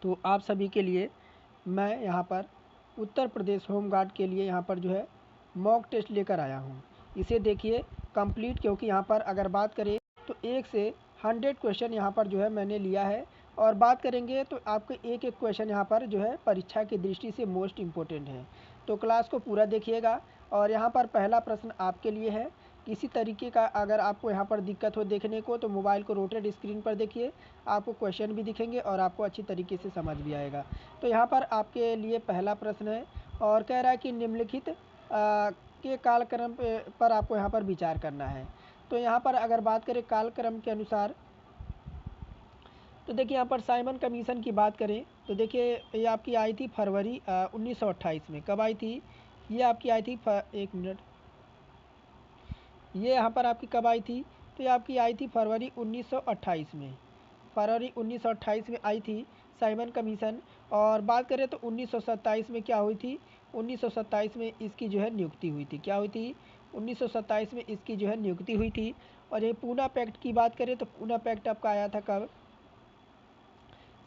तो आप सभी के लिए मैं यहाँ पर उत्तर प्रदेश होम गार्ड के लिए यहाँ पर जो है मॉक टेस्ट लेकर आया हूँ। इसे देखिए कंप्लीट, क्योंकि यहाँ पर अगर बात करें तो 1 से 100 क्वेश्चन यहाँ पर जो है मैंने लिया है, और बात करेंगे तो आपके एक एक क्वेश्चन यहाँ पर जो है परीक्षा की दृष्टि से मोस्ट इम्पोर्टेंट है। तो क्लास को पूरा देखिएगा। और यहाँ पर पहला प्रश्न आपके लिए है। किसी तरीके का अगर आपको यहाँ पर दिक्कत हो देखने को, तो मोबाइल को रोटेट स्क्रीन पर देखिए, आपको क्वेश्चन भी दिखेंगे और आपको अच्छी तरीके से समझ भी आएगा। तो यहाँ पर आपके लिए पहला प्रश्न है और कह रहा है कि निम्नलिखित के कालक्रम पर आपको यहाँ पर विचार करना है। तो यहाँ पर अगर बात करें कालक्रम के अनुसार, तो देखिए यहाँ पर साइमन कमीशन की बात करें तो देखिए ये आपकी आई थी फरवरी 1928 में। कब आई थी? ये आपकी आई थी एक मिनट, ये यहाँ पर आपकी कब आई थी? तो ये आपकी आई थी फरवरी 1928 में। फरवरी 1928 में आई थी साइमन कमीशन। और बात करें तो 1927 में क्या हुई थी? 1927 में इसकी जो है नियुक्ति हुई थी। क्या हुई थी? 1927 में इसकी जो है नियुक्ति हुई थी। और ये पूना पैक्ट की बात करें तो पूना पैक्ट आपका आया था कब?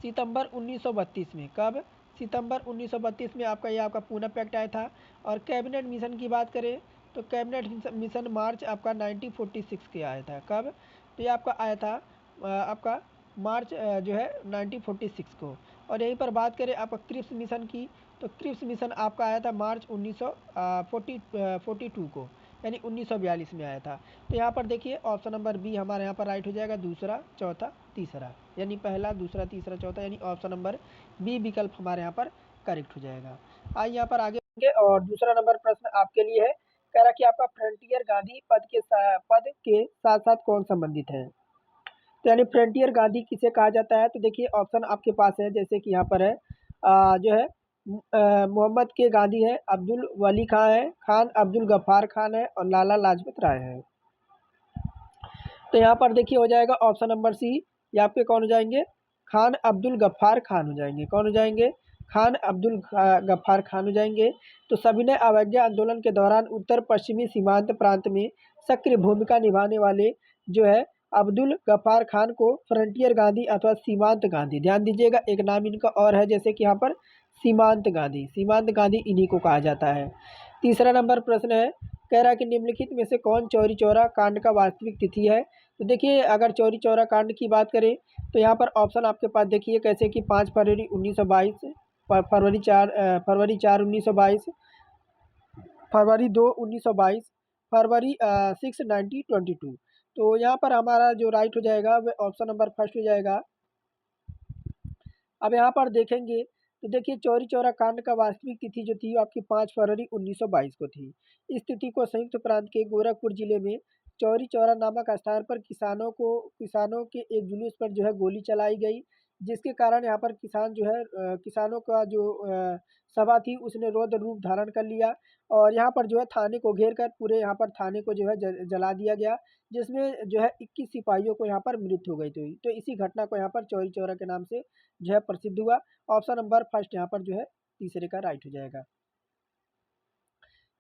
सितंबर 1932 में। कब? सितंबर 1932 में आपका यह आपका पूना पैक्ट आया था। और कैबिनेट मिशन की बात करें तो कैबिनेट मिशन मार्च आपका 1946 के आया था। कब? तो ये आपका आया था आपका मार्च जो है 1946 को। और यहीं पर बात करें आपका क्रिप्स मिशन की, तो क्रिप्स मिशन आपका आया था मार्च 1942 को, यानी 1942 में आया था। तो यहाँ पर देखिए ऑप्शन नंबर बी हमारे यहाँ पर राइट हो जाएगा, दूसरा चौथा तीसरा, यानी पहला दूसरा तीसरा चौथा, यानी ऑप्शन नंबर बी विकल्प हमारे यहाँ पर करेक्ट हो जाएगा। आइए यहाँ पर आगे बढ़ेंगे और दूसरा नंबर प्रश्न आपके लिए है। कह रहा कि आपका फ्रंटियर गांधी पद के साथ साथ कौन संबंधित है? तो यानी फ्रंटियर गांधी किसे कहा जाता है? तो देखिए ऑप्शन आपके पास है, जैसे कि यहाँ पर है जो है मोहम्मद के गांधी है, अब्दुल वली खान है, खान अब्दुल गफ्फार खान है, और लाला लाजपत राय है। तो यहाँ पर देखिए हो जाएगा ऑप्शन नंबर सी। ये आपके कौन हो जाएंगे? खान अब्दुल गफ्फार खान हो जाएंगे। कौन हो जाएंगे? खान अब्दुल गफ्फार खान हो जाएंगे। तो सविनय अवज्ञा आंदोलन के दौरान उत्तर पश्चिमी सीमांत प्रांत में सक्रिय भूमिका निभाने वाले जो है अब्दुल गफ्फार खान को फ्रंटियर गांधी अथवा सीमांत गांधी, ध्यान दीजिएगा एक नाम इनका और है, जैसे कि यहाँ पर सीमांत गांधी, सीमांत गांधी इन्हीं को कहा जाता है। तीसरा नंबर प्रश्न है, कह रहा है कि निम्नलिखित में से कौन चौरी चौरा कांड का वास्तविक तिथि है? तो देखिए अगर चौरी चौरा कांड की बात करें तो यहाँ पर ऑप्शन आपके पास देखिए कैसे कि 5 फरवरी 1922, फरवरी 4 1922, फरवरी 2 1922, फरवरी 6 1922। तो यहाँ पर हमारा जो राइट हो जाएगा वह ऑप्शन नंबर फर्स्ट हो जाएगा। अब यहाँ पर देखेंगे तो देखिए चौरी चौरा कांड का वास्तविक तिथि जो थी वो आपकी 5 फरवरी 1922 को थी। इस तिथि को संयुक्त प्रांत के गोरखपुर जिले में चौरी चौरा नामक स्थान पर किसानों के एक जुलूस पर जो है गोली चलाई गई, जिसके कारण यहाँ पर किसान जो है किसानों का जो सभा थी उसने रौद्र रूप धारण कर लिया। और यहाँ पर जो है थाने को घेर कर पूरे यहाँ पर थाने को जो है जला दिया गया, जिसमें जो है 21 सिपाहियों को यहाँ पर मृत्यु हो गई थी। तो इसी घटना को यहाँ पर चौरी चौरा के नाम से जो है प्रसिद्ध हुआ। ऑप्शन नंबर फर्स्ट यहाँ पर जो है तीसरे का राइट हो जाएगा।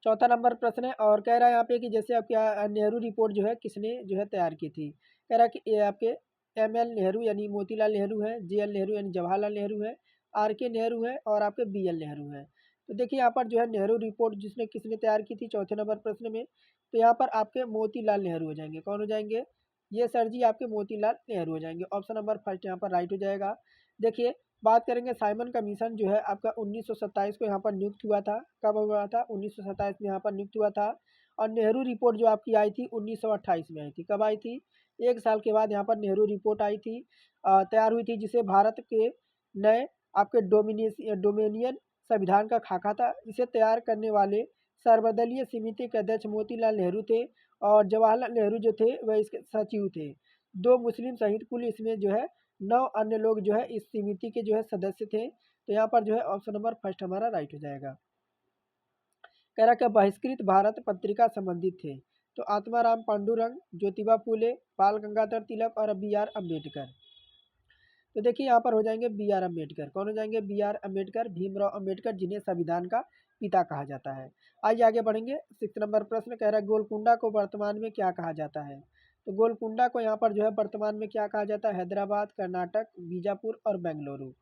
चौथा नंबर प्रश्न है और कह रहा है यहाँ पे कि जैसे आपकी नेहरू रिपोर्ट जो है किसने जो है तैयार की थी? कह रहा है कि ये आपके एम.एल. नेहरू यानी मोतीलाल नेहरू है, जे.एल. नेहरू यानी जवाहरलाल नेहरू है, आर.के. नेहरू है, और आपके बी.एल. नेहरू है। तो देखिए यहाँ पर जो है नेहरू रिपोर्ट जिसने किसने तैयार की थी चौथे नंबर प्रश्न में, तो यहाँ पर आपके मोतीलाल नेहरू हो जाएंगे। कौन हो जाएंगे? ये सर जी आपके मोतीलाल नेहरू हो जाएंगे। ऑप्शन नंबर फर्स्ट यहाँ पर राइट हो जाएगा। देखिए बात करेंगे साइमन कमीशन जो है आपका 1927 को यहाँ पर नियुक्त हुआ था। कब हुआ था? 1927 में यहाँ पर नियुक्त हुआ था। और नेहरू रिपोर्ट जो आपकी आई थी 1928 में आई थी। कब आई थी? एक साल के बाद यहाँ पर नेहरू रिपोर्ट आई थी, तैयार हुई थी, जिसे भारत के नए आपके डोमिनियन संविधान का खाका था। इसे तैयार करने वाले सर्वदलीय समिति के अध्यक्ष मोतीलाल नेहरू थे, और जवाहरलाल नेहरू जो थे वह इसके सचिव थे। 2 मुस्लिम सहित कुल इसमें जो है 9 अन्य लोग जो है इस समिति के जो है सदस्य थे। तो यहाँ पर जो है ऑप्शन नंबर फर्स्ट हमारा राइट हो जाएगा। कह रहा कि बहिष्कृत भारत पत्रिका संबंधित थे, तो आत्माराम पांडुरंग, ज्योतिबा फूले, बाल गंगाधर तिलक और बी आर अम्बेडकर। तो देखिए यहाँ पर हो जाएंगे बी आर अम्बेडकर। कौन हो जाएंगे? बी आर अम्बेडकर, भीमराव अम्बेडकर, जिन्हें संविधान का पिता कहा जाता है। आइए आगे बढ़ेंगे। 6 नंबर प्रश्न कह रहा है गोलकुंडा को वर्तमान में क्या कहा जाता है? तो गोलकुंडा को यहाँ पर जो है वर्तमान में क्या कहा जाता है? हैदराबाद, कर्नाटक, बीजापुर और बेंगलुरु।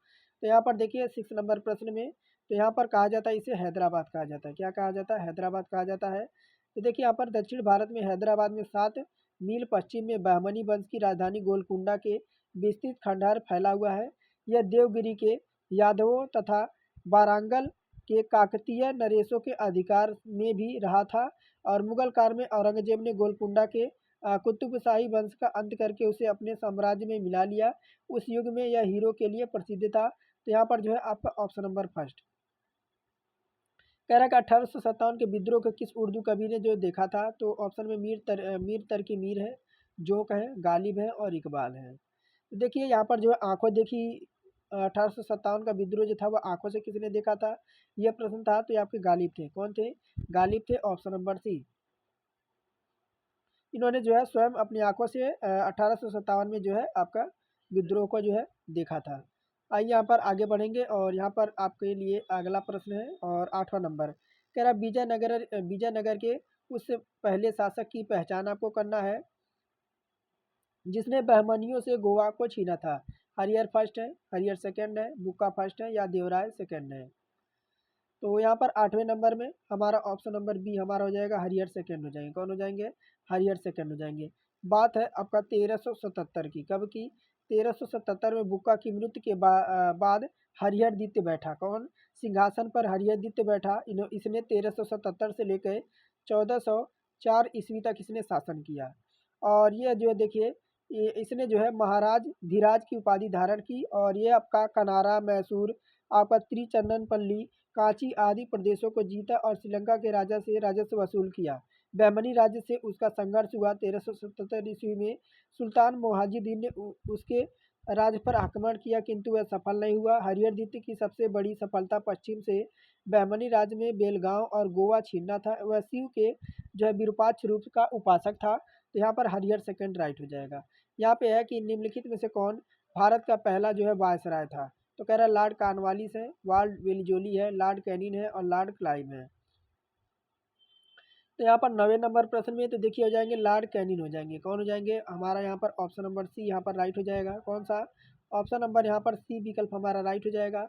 तो यहाँ पर देखिए 6 नंबर प्रश्न में, तो यहाँ पर कहा जाता है इसे हैदराबाद कहा जाता है। क्या कहा जाता है? हैदराबाद कहा जाता है। तो देखिए यहाँ पर दक्षिण भारत में हैदराबाद में 7 मील पश्चिम में बहमनी वंश की राजधानी गोलकुंडा के विस्तृत खंडहर फैला हुआ है। यह देवगिरी के यादवों तथा वारंगल के काकतीय नरेशों के अधिकार में भी रहा था और मुगल काल में औरंगजेब ने गोलकुंडा के कुतुबशाही वंश का अंत करके उसे अपने साम्राज्य में मिला लिया। उस युग में यह हीरो के लिए प्रसिद्ध था। तो यहाँ पर जो है आपका ऑप्शन नंबर फर्स्ट कह रहा है कि 1857 के विद्रोह को किस उर्दू कवि ने जो देखा था? तो ऑप्शन में मीर तरकी मीर है, जोक है, गालिब है और इकबाल है। तो देखिए यहाँ पर जो है आंखों देखी 1857 का विद्रोह जो था वह आंखों से किसने देखा था? यह प्रश्न था। तो ये आपके गालिब थे। कौन थे? गालिब थे। Option number C. इन्होंने जो है स्वयं अपनी आंखों से 1857 में जो है आपका विद्रोह को जो है देखा था। आइए यहाँ पर आगे बढ़ेंगे और यहाँ पर आपके लिए अगला प्रश्न है और 8वां नंबर कह रहा विजयनगर के उस पहले शासक की पहचान आपको करना है जिसने बहमनियों से गोवा को छीना था। हरियर फर्स्ट है, हरियर सेकंड है, बुक्का फर्स्ट है या देवराय सेकंड है। तो यहाँ पर 8वें नंबर में हमारा ऑप्शन नंबर बी हमारा हो जाएगा, हरियर सेकंड हो जाएंगे। कौन हो जाएंगे? हरियर सेकंड हो जाएंगे। बात है आपका 1377 की। कब की? 1377 में बुक्का की मृत्यु के बाद हरिहर द्वितीय बैठा। कौन? सिंहासन पर हरिहर द्वितीय बैठा। इसने 1377 से लेकर 1404 ईस्वी तक इसने शासन किया और ये जो है देखिए इसने जो है महाराज धीराज की उपाधि धारण की और ये आपका कनारा, मैसूर, आपका त्रिचन्नपल्ली, कांची आदि प्रदेशों को जीता और श्रीलंका के राजा से राजस्व वसूल किया। बहमनी राज्य से उसका संघर्ष हुआ। 1377 ईस्वी में सुल्तान मोहाजिद्दीन ने उसके राज्य पर आक्रमण किया किंतु वह सफल नहीं हुआ। हरिहर द्वितीय की सबसे बड़ी सफलता पश्चिम से बहमनी राज्य में बेलगांव और गोवा छीनना था। वह शिव के जो है विरूपाक्ष रूप का उपासक था। तो यहाँ पर हरिहर सेकंड राइट हो जाएगा। यहाँ पे है कि निम्नलिखित में से कौन भारत का पहला जो है वायसराय था? तो कह रहा है लॉर्ड कॉर्नवालिस है, लॉर्ड वेलिजोली है, लॉर्ड कैनिंग है और लॉर्ड क्लाइव है। तो यहाँ पर 9वें नंबर प्रश्न में तो देखिए हो जाएंगे लॉर्ड कैनिंग हो जाएंगे। कौन हो जाएंगे? हमारा यहाँ पर ऑप्शन नंबर सी यहाँ पर राइट हो जाएगा। कौन सा? ऑप्शन नंबर यहाँ पर सी विकल्प हमारा राइट हो जाएगा।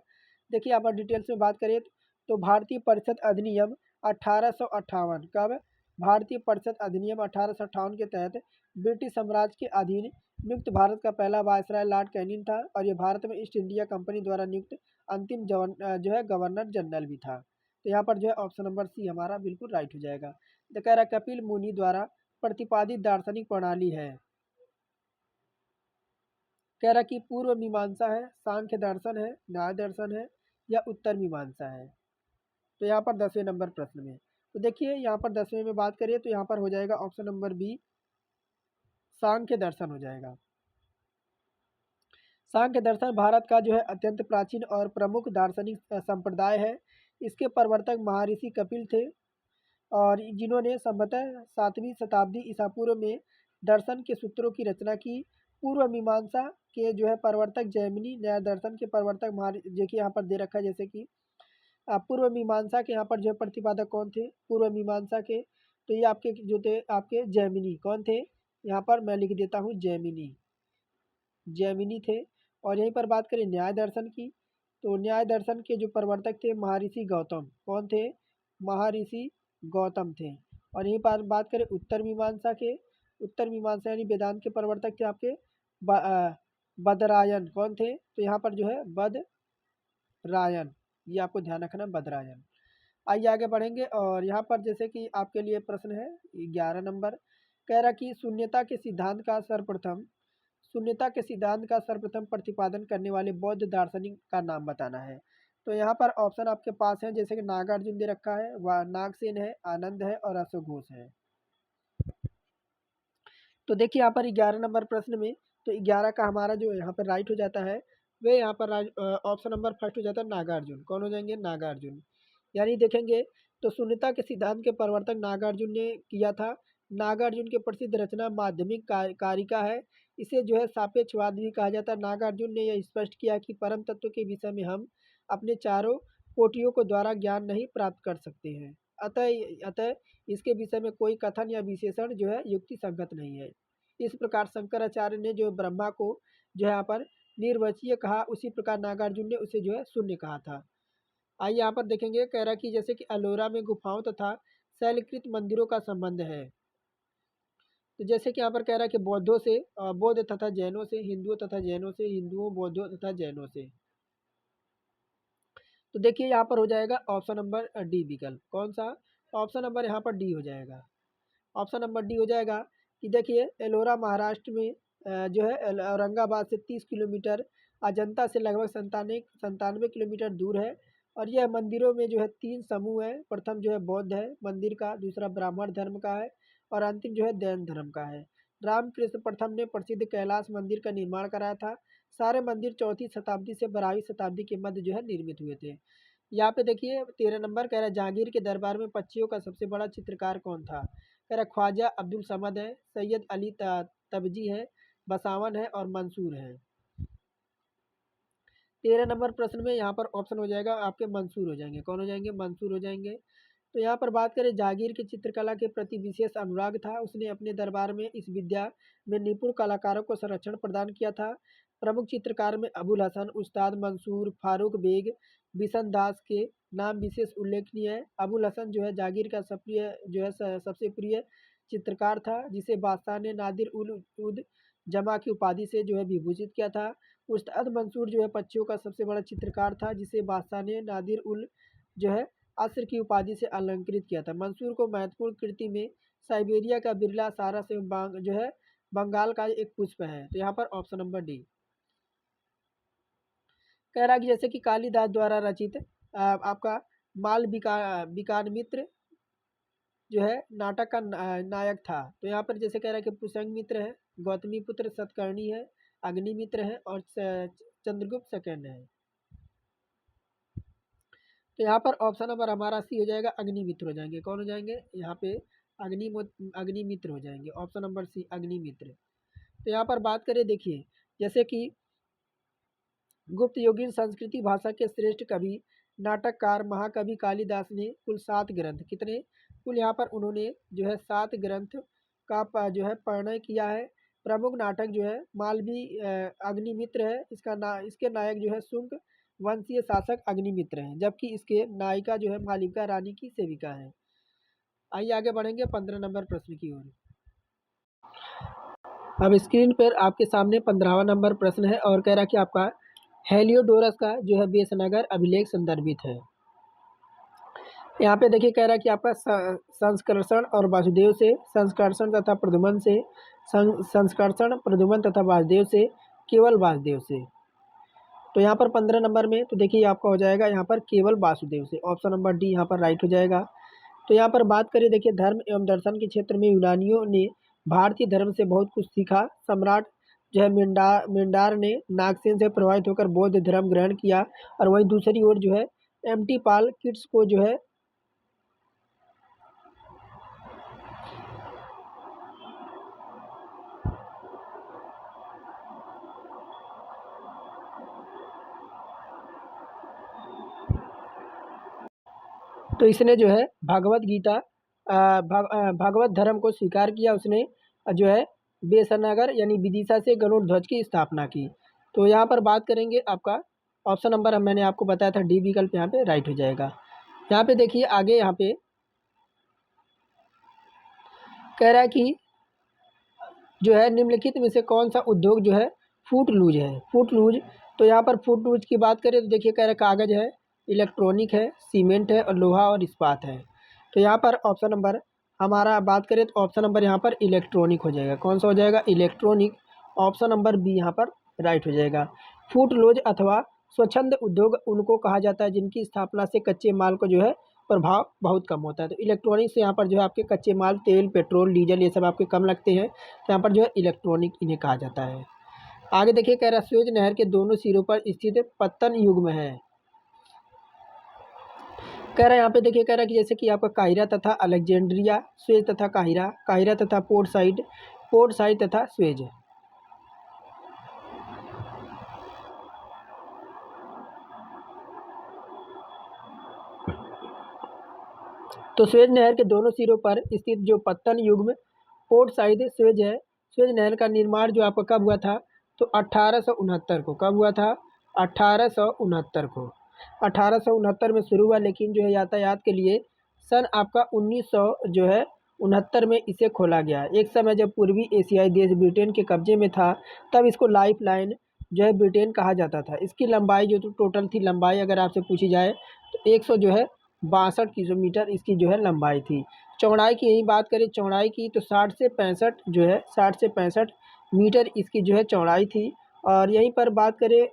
देखिए यहाँ पर डिटेल्स में बात करें तो भारतीय परिषद अधिनियम 1858 कब? भारतीय परिषद अधिनियम 1858 के तहत ब्रिटिश साम्राज्य के अधीन नियुक्त भारत का पहला वायसराय लॉर्ड कैनिंग था और ये भारत में ईस्ट इंडिया कंपनी द्वारा नियुक्त अंतिम जो है गवर्नर जनरल भी था। तो यहाँ पर जो है ऑप्शन नंबर सी हमारा बिल्कुल राइट हो जाएगा। तो कह रहा कपिल मुनि द्वारा प्रतिपादित दार्शनिक प्रणाली है। कह रहा कि पूर्व मीमांसा है, सांख्य दर्शन है, न्याय दर्शन है या उत्तर मीमांसा है। तो यहाँ पर 10वें नंबर प्रश्न में तो देखिए यहाँ पर 10वें में बात करें तो यहाँ पर हो जाएगा ऑप्शन नंबर बी सांख्य दर्शन हो जाएगा। सांख्य दर्शन भारत का जो है अत्यंत प्राचीन और प्रमुख दार्शनिक संप्रदाय है। इसके प्रवर्तक महर्षि कपिल थे और जिन्होंने संभवतः 7वीं शताब्दी ईसा पूर्व में दर्शन के सूत्रों की रचना की। पूर्व मीमांसा के जो है प्रवर्तक जैमिनी, न्याय दर्शन के प्रवर्तक देखिए यहाँ पर दे रखा है जैसे कि पूर्व मीमांसा के यहाँ पर जो है प्रतिपादक कौन थे? पूर्व मीमांसा के तो ये आपके जो थे आपके जैमिनी। कौन थे? यहाँ पर मैं लिख देता हूँ जैमिनी, जैमिनी थे। और यहीं पर बात करें न्याय दर्शन की तो न्याय दर्शन के जो प्रवर्तक थे महर्षि गौतम। कौन थे? महर्षि गौतम थे। और यहीं पर बात करें उत्तर मीमांसा के, उत्तर मीमांसा यानी वेदांत के प्रवर्तक थे आपके बदरायन। कौन थे? तो यहाँ पर जो है बदरायन, ये आपको ध्यान रखना बदरायन। आइए आगे बढ़ेंगे और यहाँ पर जैसे कि आपके लिए प्रश्न है 11 नंबर कह रहा कि शून्यता के सिद्धांत का सर्वप्रथम प्रतिपादन करने वाले बौद्ध दार्शनिक का नाम बताना है। तो यहाँ पर ऑप्शन आपके पास है जैसे कि नागार्जुन दे रखा है, व नागसेन है, आनंद है और अशोक घोष है। तो देखिए यहाँ पर 11 नंबर प्रश्न में तो 11 का हमारा जो यहाँ पर राइट हो जाता है वे यहाँ पर ऑप्शन नंबर फर्स्ट हो जाता है नागार्जुन। कौन हो जाएंगे? नागार्जुन। यानी देखेंगे तो शून्यता के सिद्धांत के प्रवर्तक नागार्जुन ने किया था। नागार्जुन की प्रसिद्ध रचना माध्यमिक कारिका है। इसे जो है सापेक्षवाद भी कहा जाता है। नागार्जुन ने यह स्पष्ट किया कि परम तत्व के विषय में हम अपने चारों कोटियों को द्वारा ज्ञान नहीं प्राप्त कर सकते हैं। अतः इसके विषय में कोई कथन या विशेषण जो है युक्ति संगत नहीं है। इस प्रकार शंकराचार्य ने जो ब्रह्मा को जो है यहाँ पर निर्वचनीय कहा, उसी प्रकार नागार्जुन ने उसे जो है शून्य कहा था। आइए यहाँ पर देखेंगे, कह रहा कि जैसे कि अलोरा में गुफाओं तथा शैलकृत मंदिरों का संबंध है। तो जैसे कि यहाँ पर कह रहा है कि बौद्धों से बौद्ध तथा जैनों से, हिंदुओं तथा जैनों से, हिंदुओं बौद्धों तथा जैनों से। तो देखिए यहाँ पर हो जाएगा ऑप्शन नंबर डी विकल्प। कौन सा? ऑप्शन नंबर यहाँ पर डी हो जाएगा। ऑप्शन नंबर डी हो जाएगा कि देखिए एलोरा महाराष्ट्र में जो है औरंगाबाद से 30 किलोमीटर, अजंता से लगभग 97 किलोमीटर दूर है। और यह मंदिरों में जो है 3 समूह है। प्रथम जो है बौद्ध है मंदिर का, दूसरा ब्राह्मण धर्म का है और अंतिम जो है जैन धर्म का है। रामकृष्ण प्रथम ने प्रसिद्ध कैलाश मंदिर का निर्माण कराया था। सारे मंदिर 4वीं शताब्दी से 12वीं शताब्दी के मध्य जो है निर्मित हुए थे। यहाँ पे देखिए 13 नंबर कह रहा है जहांगीर के दरबार में पक्षियों का सबसे बड़ा चित्रकार कौन था? कह रहा ख्वाजा अब्दुल समद है, सैयद अली तबजी है, बसावन है और मंसूर है। 13 नंबर प्रश्न में यहाँ पर ऑप्शन हो जाएगा आपके मंसूर हो जाएंगे। कौन हो जाएंगे? मंसूर हो जाएंगे। तो यहाँ पर बात करें जहांगीर की चित्रकला के प्रति विशेष अनुराग था। उसने अपने दरबार में इस विद्या में निपुण कलाकारों को संरक्षण प्रदान किया था। प्रमुख चित्रकार में अबुल हसन, उस्ताद मंसूर, फारूक बेग, बिशन दास के नाम विशेष उल्लेखनीय है। अबुल हसन जो है जहांगीर का सबसे प्रिय चित्रकार था, जिसे बादशाह ने नादिर उल उद जमा की उपाधि से जो है विभूषित किया था। उस्ताद मंसूर जो है पक्षियों का सबसे बड़ा चित्रकार था, जिसे बादशाह ने नादिर उल जो है असर की उपाधि से अलंकृत किया था। मंसूर को महत्वपूर्ण कृति में साइबेरिया का बिरला सारा से जो है बंगाल का एक पुष्प है। तो यहाँ पर ऑप्शन नंबर डी। कह रहा कि जैसे कि कालिदास द्वारा रचित आपका माल बिकान मित्र जो है नाटक का नायक था। तो यहाँ पर जैसे कह रहा है कि पुसंग मित्र है, गौतमी पुत्र सतकर्णी है, अग्निमित्र है और चंद्रगुप्त सेकंड है। तो यहाँ पर ऑप्शन नंबर हमारा सी हो जाएगा, अग्निमित्र हो जाएंगे। कौन हो जाएंगे यहाँ पे? अग्निमित्र हो जाएंगे। Option number C Agnimitra. तो यहाँ पर बात करें देखिए जैसे कि गुप्त योगिन संस्कृति भाषा के श्रेष्ठ कवि नाटककार महाकवि कालिदास ने कुल 7 ग्रंथ, कितने? कुल यहाँ पर उन्होंने जो है 7 ग्रंथ का जो है परिणय किया है। प्रमुख नाटक जो है मालवी अग्निमित्र है। इसके नायक जो है शुंग वंशीय शासक अग्निमित्र हैं, जबकि इसके नायिका जो है मालिका रानी की सेविका है। आइए आगे बढ़ेंगे 15 नंबर प्रश्न की ओर। अब स्क्रीन पर आपके सामने 15वां नंबर प्रश्न है और कह रहा कि आपका हेलियोडोरस का जो है बेसनगर अभिलेख संदर्भित है। यहाँ पे देखिए कह रहा है कि आपका संस्कर्षण और वासुदेव से, संस्कर्षण तथा प्रद्युमन से, संस्कर्षण प्रद्युमन तथा वासुदेव से, केवल वासुदेव से। तो यहाँ पर 15 नंबर में तो देखिए आपका हो जाएगा यहाँ पर केवल वासुदेव से। ऑप्शन नंबर डी यहाँ पर राइट हो जाएगा। तो यहाँ पर बात करें देखिए धर्म एवं दर्शन के क्षेत्र में यूनानियों ने भारतीय धर्म से बहुत कुछ सीखा। सम्राट जो है मेंडार ने नागसेन से प्रभावित होकर बौद्ध धर्म ग्रहण किया और वहीं दूसरी ओर जो है एमटी पाल किट्स को जो है तो इसने जो है भगवत गीता भगवत धर्म को स्वीकार किया। उसने जो है बेसनगर यानी विदिशा से गरुड़ ध्वज की स्थापना की। तो यहाँ पर बात करेंगे आपका ऑप्शन नंबर मैंने आपको बताया था डी विकल्प यहाँ पे राइट हो जाएगा। यहाँ पे देखिए आगे यहाँ पे कह रहा है कि जो है निम्नलिखित में से कौन सा उद्योग जो है फूट लूज है? फूट लूज। तो यहाँ पर फूट लूज की बात करें तो देखिए कह रहा है कागज़ है, इलेक्ट्रॉनिक है, सीमेंट है और लोहा और इस्पात है। तो यहाँ पर ऑप्शन नंबर हमारा बात करें तो ऑप्शन नंबर यहाँ पर इलेक्ट्रॉनिक हो जाएगा। कौन सा हो जाएगा? इलेक्ट्रॉनिक। ऑप्शन नंबर बी यहाँ पर राइट हो जाएगा। फूट लूज अथवा स्वच्छंद उद्योग उनको कहा जाता है जिनकी स्थापना से कच्चे माल को जो है प्रभाव बहुत कम होता है। तो इलेक्ट्रॉनिक से यहाँ पर जो है आपके कच्चे माल तेल, पेट्रोल, डीजल ये सब आपके कम लगते हैं। तो यहाँ पर जो है इलेक्ट्रॉनिक इन्हें कहा जाता है। आगे देखिए कह रहा है सुएज नहर के दोनों सिरों पर स्थित पत्तन युग्म है। कह रहा है यहाँ पे देखिए कह रहा है कि जैसे कि आपका काहिरा तथा अलेक्जेंड्रिया, सुएज तथा काहिरा, काहिरा तथा पोर्ट साइड तथा सुएज। तो सुएज नहर के दोनों सिरों पर स्थित जो पत्तन युग्म पोर्ट साइड सुएज है, सुएज नहर का निर्माण जो आपका कब हुआ था? तो 1869 को। कब हुआ था? 1869 को। 1869 में शुरू हुआ, लेकिन जो है यातायात के लिए सन आपका 1900 जो है 69 में इसे खोला गया। एक समय जब पूर्वी एशियाई देश ब्रिटेन के कब्जे में था, तब इसको लाइफ लाइन जो है ब्रिटेन कहा जाता था। इसकी लंबाई जो तो टोटल थी, लंबाई अगर आपसे पूछी जाए तो 100 जो है 62 किलोमीटर इसकी जो है लंबाई थी। चौड़ाई की यही बात करें, चौड़ाई की तो 60 से 65 जो है 60 से 65 मीटर इसकी जो है चौड़ाई थी। और यहीं पर बात करें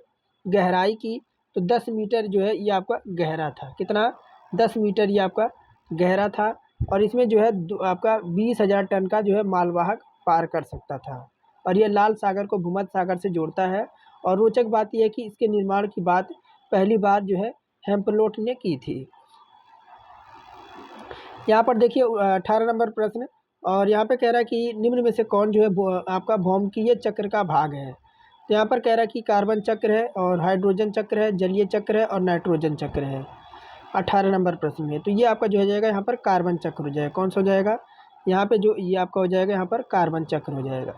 गहराई की, तो 10 मीटर जो है ये आपका गहरा था। कितना? 10 मीटर ये आपका गहरा था। और इसमें जो है आपका 20,000 टन का जो है मालवाहक पार कर सकता था। और ये लाल सागर को भूमध्य सागर से जोड़ता है। और रोचक बात यह है कि इसके निर्माण की बात पहली बार जो है हेम्पलोट ने की थी। यहाँ पर देखिए 18 नंबर प्रश्न, और यहाँ पे कह रहा है कि निम्न में से कौन जो है आपका भौमिकीय चक्र का भाग है। तो यहाँ पर कह रहा है कि कार्बन चक्र है, और हाइड्रोजन चक्र है, जलीय चक्र है, और नाइट्रोजन चक्र है 18 नंबर प्रश्न में। तो ये आपका जो हो जाएगा यहाँ पर कार्बन चक्र हो जाएगा। कौन सा हो जाएगा? यहाँ पे जो ये आपका हो जाएगा यहाँ पर कार्बन चक्र हो जाएगा।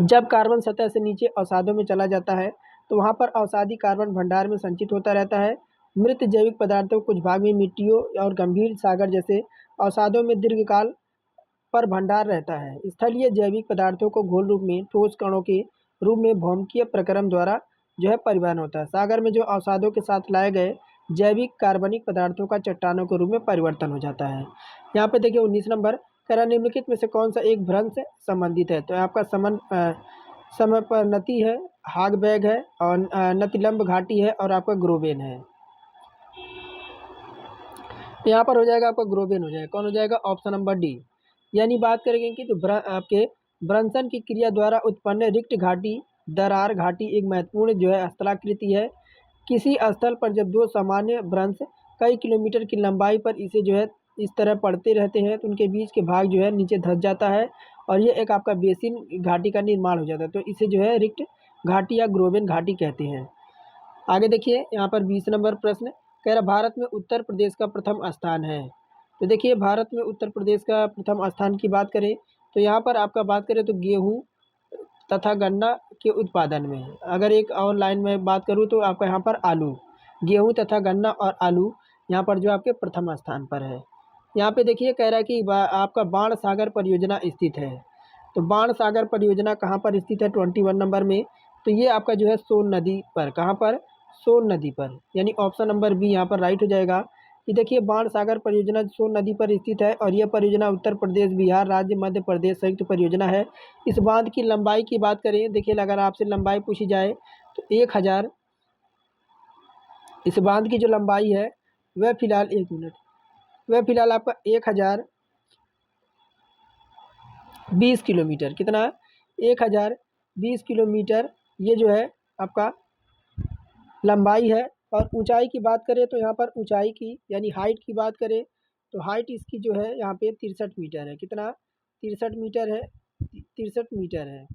जब कार्बन सतह से नीचे अवसादों में चला जाता है, तो वहाँ पर अवसादी कार्बन भंडार में संचित होता रहता है। मृत जैविक पदार्थों कुछ भाग में मिट्टियों और गंभीर सागर जैसे अवसादों में दीर्घकाल पर भंडार रहता है। स्थलीय जैविक पदार्थों को घोल रूप में ठोस कणों के रूप में भौमिकीय प्रक्रम द्वारा जो है परिवहन होता है। सागर में जो अवसादों के साथ लाए गए जैविक कार्बनिक पदार्थों का चट्टानों के रूप में परिवर्तन हो जाता है। यहाँ पे देखिए 19 नंबर कह रहा निम्नलिखित में से कौन सा एक भ्रंश संबंधित है। तो आपका समय पर नती है, हागबैग है, और नतिलंब घाटी है, और आपका ग्रोवेन है। तो यहाँ पर हो जाएगा आपका ग्रोवेन हो जाएगा। कौन हो जाएगा? Option number D. यानी बात करेंगे कि तो आपके भ्रंशन की क्रिया द्वारा उत्पन्न रिक्त घाटी दरार घाटी एक महत्वपूर्ण जो है स्थलाकृति है। किसी स्थल पर जब दो सामान्य भ्रंश कई किलोमीटर की लंबाई पर इसे जो है इस तरह पड़ते रहते हैं, तो उनके बीच के भाग जो है नीचे धंस जाता है, और ये एक आपका बेसिन घाटी का निर्माण हो जाता है। तो इसे जो है रिक्त घाटी या ग्रोवेन घाटी कहते हैं। आगे देखिए यहाँ पर 20 नंबर प्रश्न कह रहा भारत में उत्तर प्रदेश का प्रथम स्थान है। तो देखिए भारत में उत्तर प्रदेश का प्रथम स्थान की बात करें, तो यहाँ पर आपका बात करें तो गेहूँ तथा गन्ना के उत्पादन में। अगर एक और लाइन में बात करूँ तो आपका यहाँ पर आलू, गेहूँ तथा गन्ना और आलू यहाँ पर जो आपके प्रथम स्थान पर है। यहाँ पे देखिए कह रहा है कि आपका बाण सागर परियोजना स्थित है। तो बाण सागर परियोजना कहाँ पर स्थित है? 21 नंबर में। तो ये आपका जो है सोन नदी पर। कहाँ पर? सोन नदी पर। यानी ऑप्शन नंबर बी यहाँ पर राइट हो जाएगा। कि देखिए बाण सागर परियोजना सोन नदी पर स्थित है, और यह परियोजना उत्तर प्रदेश, बिहार राज्य, मध्य प्रदेश संयुक्त परियोजना है। इस बांध की लंबाई की बात करें, देखिए अगर आपसे लंबाई पूछी जाए तो 1000, इस बांध की जो लंबाई है वह फिलहाल 1 मिनट, वह फिलहाल आपका 1020 किलोमीटर। कितना? 1020 किलोमीटर ये जो है आपका लंबाई है। और ऊंचाई की बात करें तो यहाँ पर ऊंचाई की यानी हाइट की बात करें तो हाइट इसकी जो है यहाँ पे 63 मीटर है। कितना? 63 मीटर है, 63 मीटर है।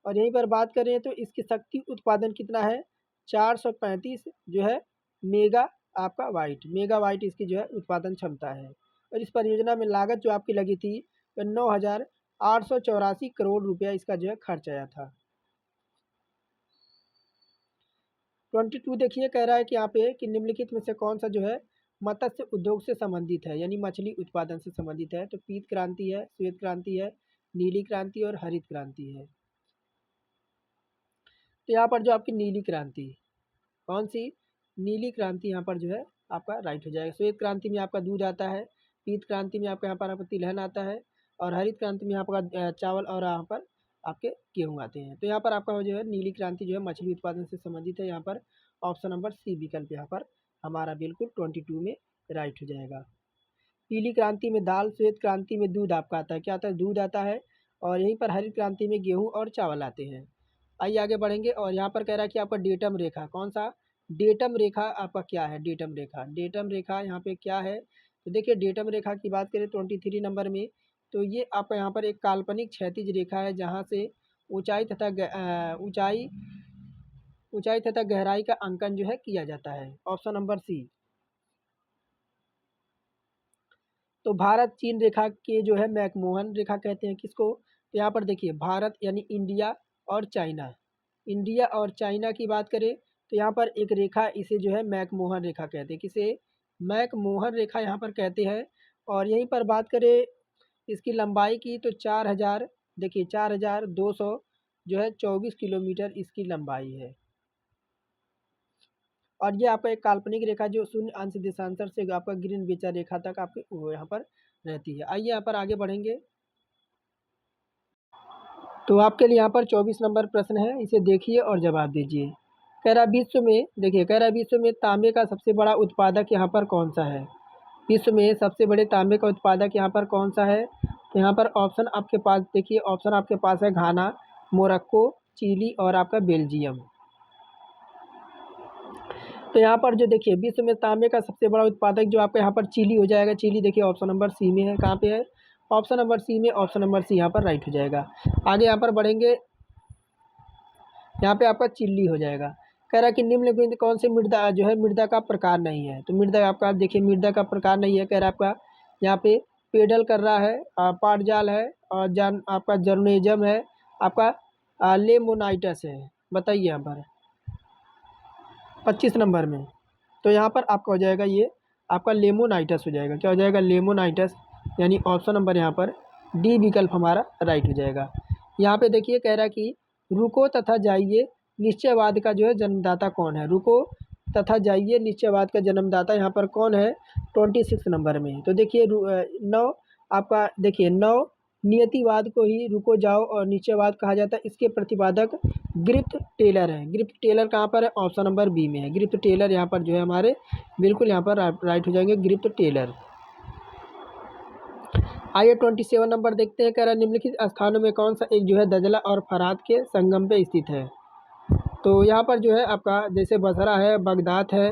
और यहीं पर बात करें तो इसकी शक्ति उत्पादन कितना है? 435 जो है मेगा आपका मेगावाट इसकी जो है उत्पादन क्षमता है। और इस परियोजना में लागत जो आपकी लगी थी तो 9,884 करोड़ रुपया इसका जो है खर्च आया था। 22 देखिए कह रहा है कि यहाँ पे कि निम्नलिखित में से कौन सा जो है मत्स्य उद्योग से संबंधित है, यानी मछली उत्पादन से संबंधित है। तो पीत क्रांति है, श्वेत क्रांति है, नीली क्रांति और हरित क्रांति है। तो यहाँ पर जो आपकी नीली क्रांति, कौन सी? नीली क्रांति यहाँ पर जो है आपका राइट हो जाएगा। श्वेत क्रांति में आपका दूध आता है, पीत क्रांति में आपका यहाँ पर आपका तिलहन आता है, और हरित क्रांति में यहाँ पर चावल और यहाँ पर आपके गेहूँ आते हैं। तो यहाँ पर आपका जो है नीली क्रांति जो है मछली उत्पादन से संबंधित है। यहाँ पर ऑप्शन नंबर सी विकल्प यहाँ पर हमारा बिल्कुल 22 में राइट हो जाएगा। पीली क्रांति में दाल, श्वेत क्रांति में दूध आपका आता है। क्या आता है? दूध आता है। और यहीं पर हरित क्रांति में गेहूँ और चावल आते हैं। आइए आगे बढ़ेंगे। और यहाँ पर कह रहा है कि आपका डेटम रेखा, कौन सा? डेटम रेखा आपका क्या है? डेटम रेखा, डेटम रेखा यहाँ पे क्या है? तो देखिए डेटम रेखा की बात करें 23 नंबर में, तो ये आपका यहाँ पर एक काल्पनिक क्षैतिज रेखा है, जहाँ से ऊंचाई तथा गहराई का अंकन जो है किया जाता है। Option number C. तो भारत चीन रेखा के जो है मैकमोहन रेखा कहते हैं किसको? तो यहाँ पर देखिए भारत यानी इंडिया और चाइना, इंडिया और चाइना की बात करें तो यहाँ पर एक रेखा, इसे जो है मैकमोहन रेखा कहते हैं। किसे? मैकमोहन रेखा यहाँ पर कहते हैं। और यहीं पर बात करें इसकी लंबाई की तो 4000, देखिए 4200 जो है 24 किलोमीटर इसकी लंबाई है। और ये आपका एक काल्पनिक रेखा जो शून्य अंश देशांतर से आपका ग्रीनविच रेखा तक आपके वो यहाँ पर रहती है। आइए यहाँ पर आगे बढ़ेंगे। तो आपके लिए यहाँ पर 24 नंबर प्रश्न है, इसे देखिए और जवाब दीजिए। कह रहा विश्व में, देखिए कह रहा विश्व में तांबे का सबसे बड़ा उत्पादक यहाँ पर कौन सा है? विश्व में सबसे बड़े तांबे का उत्पादक यहाँ पर कौन सा है? तो यहाँ पर ऑप्शन आपके पास, देखिए ऑप्शन आपके पास है घाना, मोरक्को, चिली और आपका बेल्जियम। तो यहाँ पर जो देखिए विश्व में तांबे का सबसे बड़ा उत्पादक जो आपका यहाँ पर चिली हो जाएगा। चिली देखिए ऑप्शन नंबर सी में है। कहाँ पे है? ऑप्शन नंबर सी में। ऑप्शन नंबर सी यहाँ पर राइट हो जाएगा। आगे यहाँ पर बढ़ेंगे, यहाँ पे आपका चिल्ली हो जाएगा। कह रहा है कि निम्नलिखित में कौन सी मृदा जो है मृदा का प्रकार नहीं है? तो मृदा आपका देखिए मृदा का प्रकार नहीं है। कह रहा है आपका यहाँ पे पेडल कर रहा है, पाटजाल है और जान आपका जर्नेजम है, आपका लेमोनाइटस है। बताइए यहाँ पर 25 नंबर में। तो यहाँ पर आपका हो जाएगा ये आपका लेमोनाइटस हो जाएगा। क्या हो जाएगा? लेमोनाइटस, यानी ऑप्शन नंबर यहाँ पर डी विकल्प हमारा राइट हो जाएगा। यहाँ पे देखिए कह रहा है कि रुको तथा जाइए निश्चयवाद का जो है जन्मदाता कौन है? रुको तथा जाइए निश्चयवाद का जन्मदाता यहाँ पर कौन है? 26 नंबर में। तो देखिए नौ आपका देखिए नौ नियतिवाद को ही रुको जाओ और निश्चयवाद कहा जाता है। इसके प्रतिपादक ग्रिफ्थ टेलर हैं। ग्रिफ्थ टेलर कहाँ पर है? ऑप्शन नंबर बी में है। ग्रिफ्थ टेलर यहाँ पर जो है हमारे बिल्कुल यहाँ पर राइट हो जाएंगे, ग्रिफ्थ टेलर। आइए 27 नंबर देखते हैं। कह रहा है निम्नलिखित स्थानों में कौन सा एक जो है दजला और फरात के संगम पे स्थित है? तो यहाँ पर जो है आपका जैसे बसरा है, बगदाद है,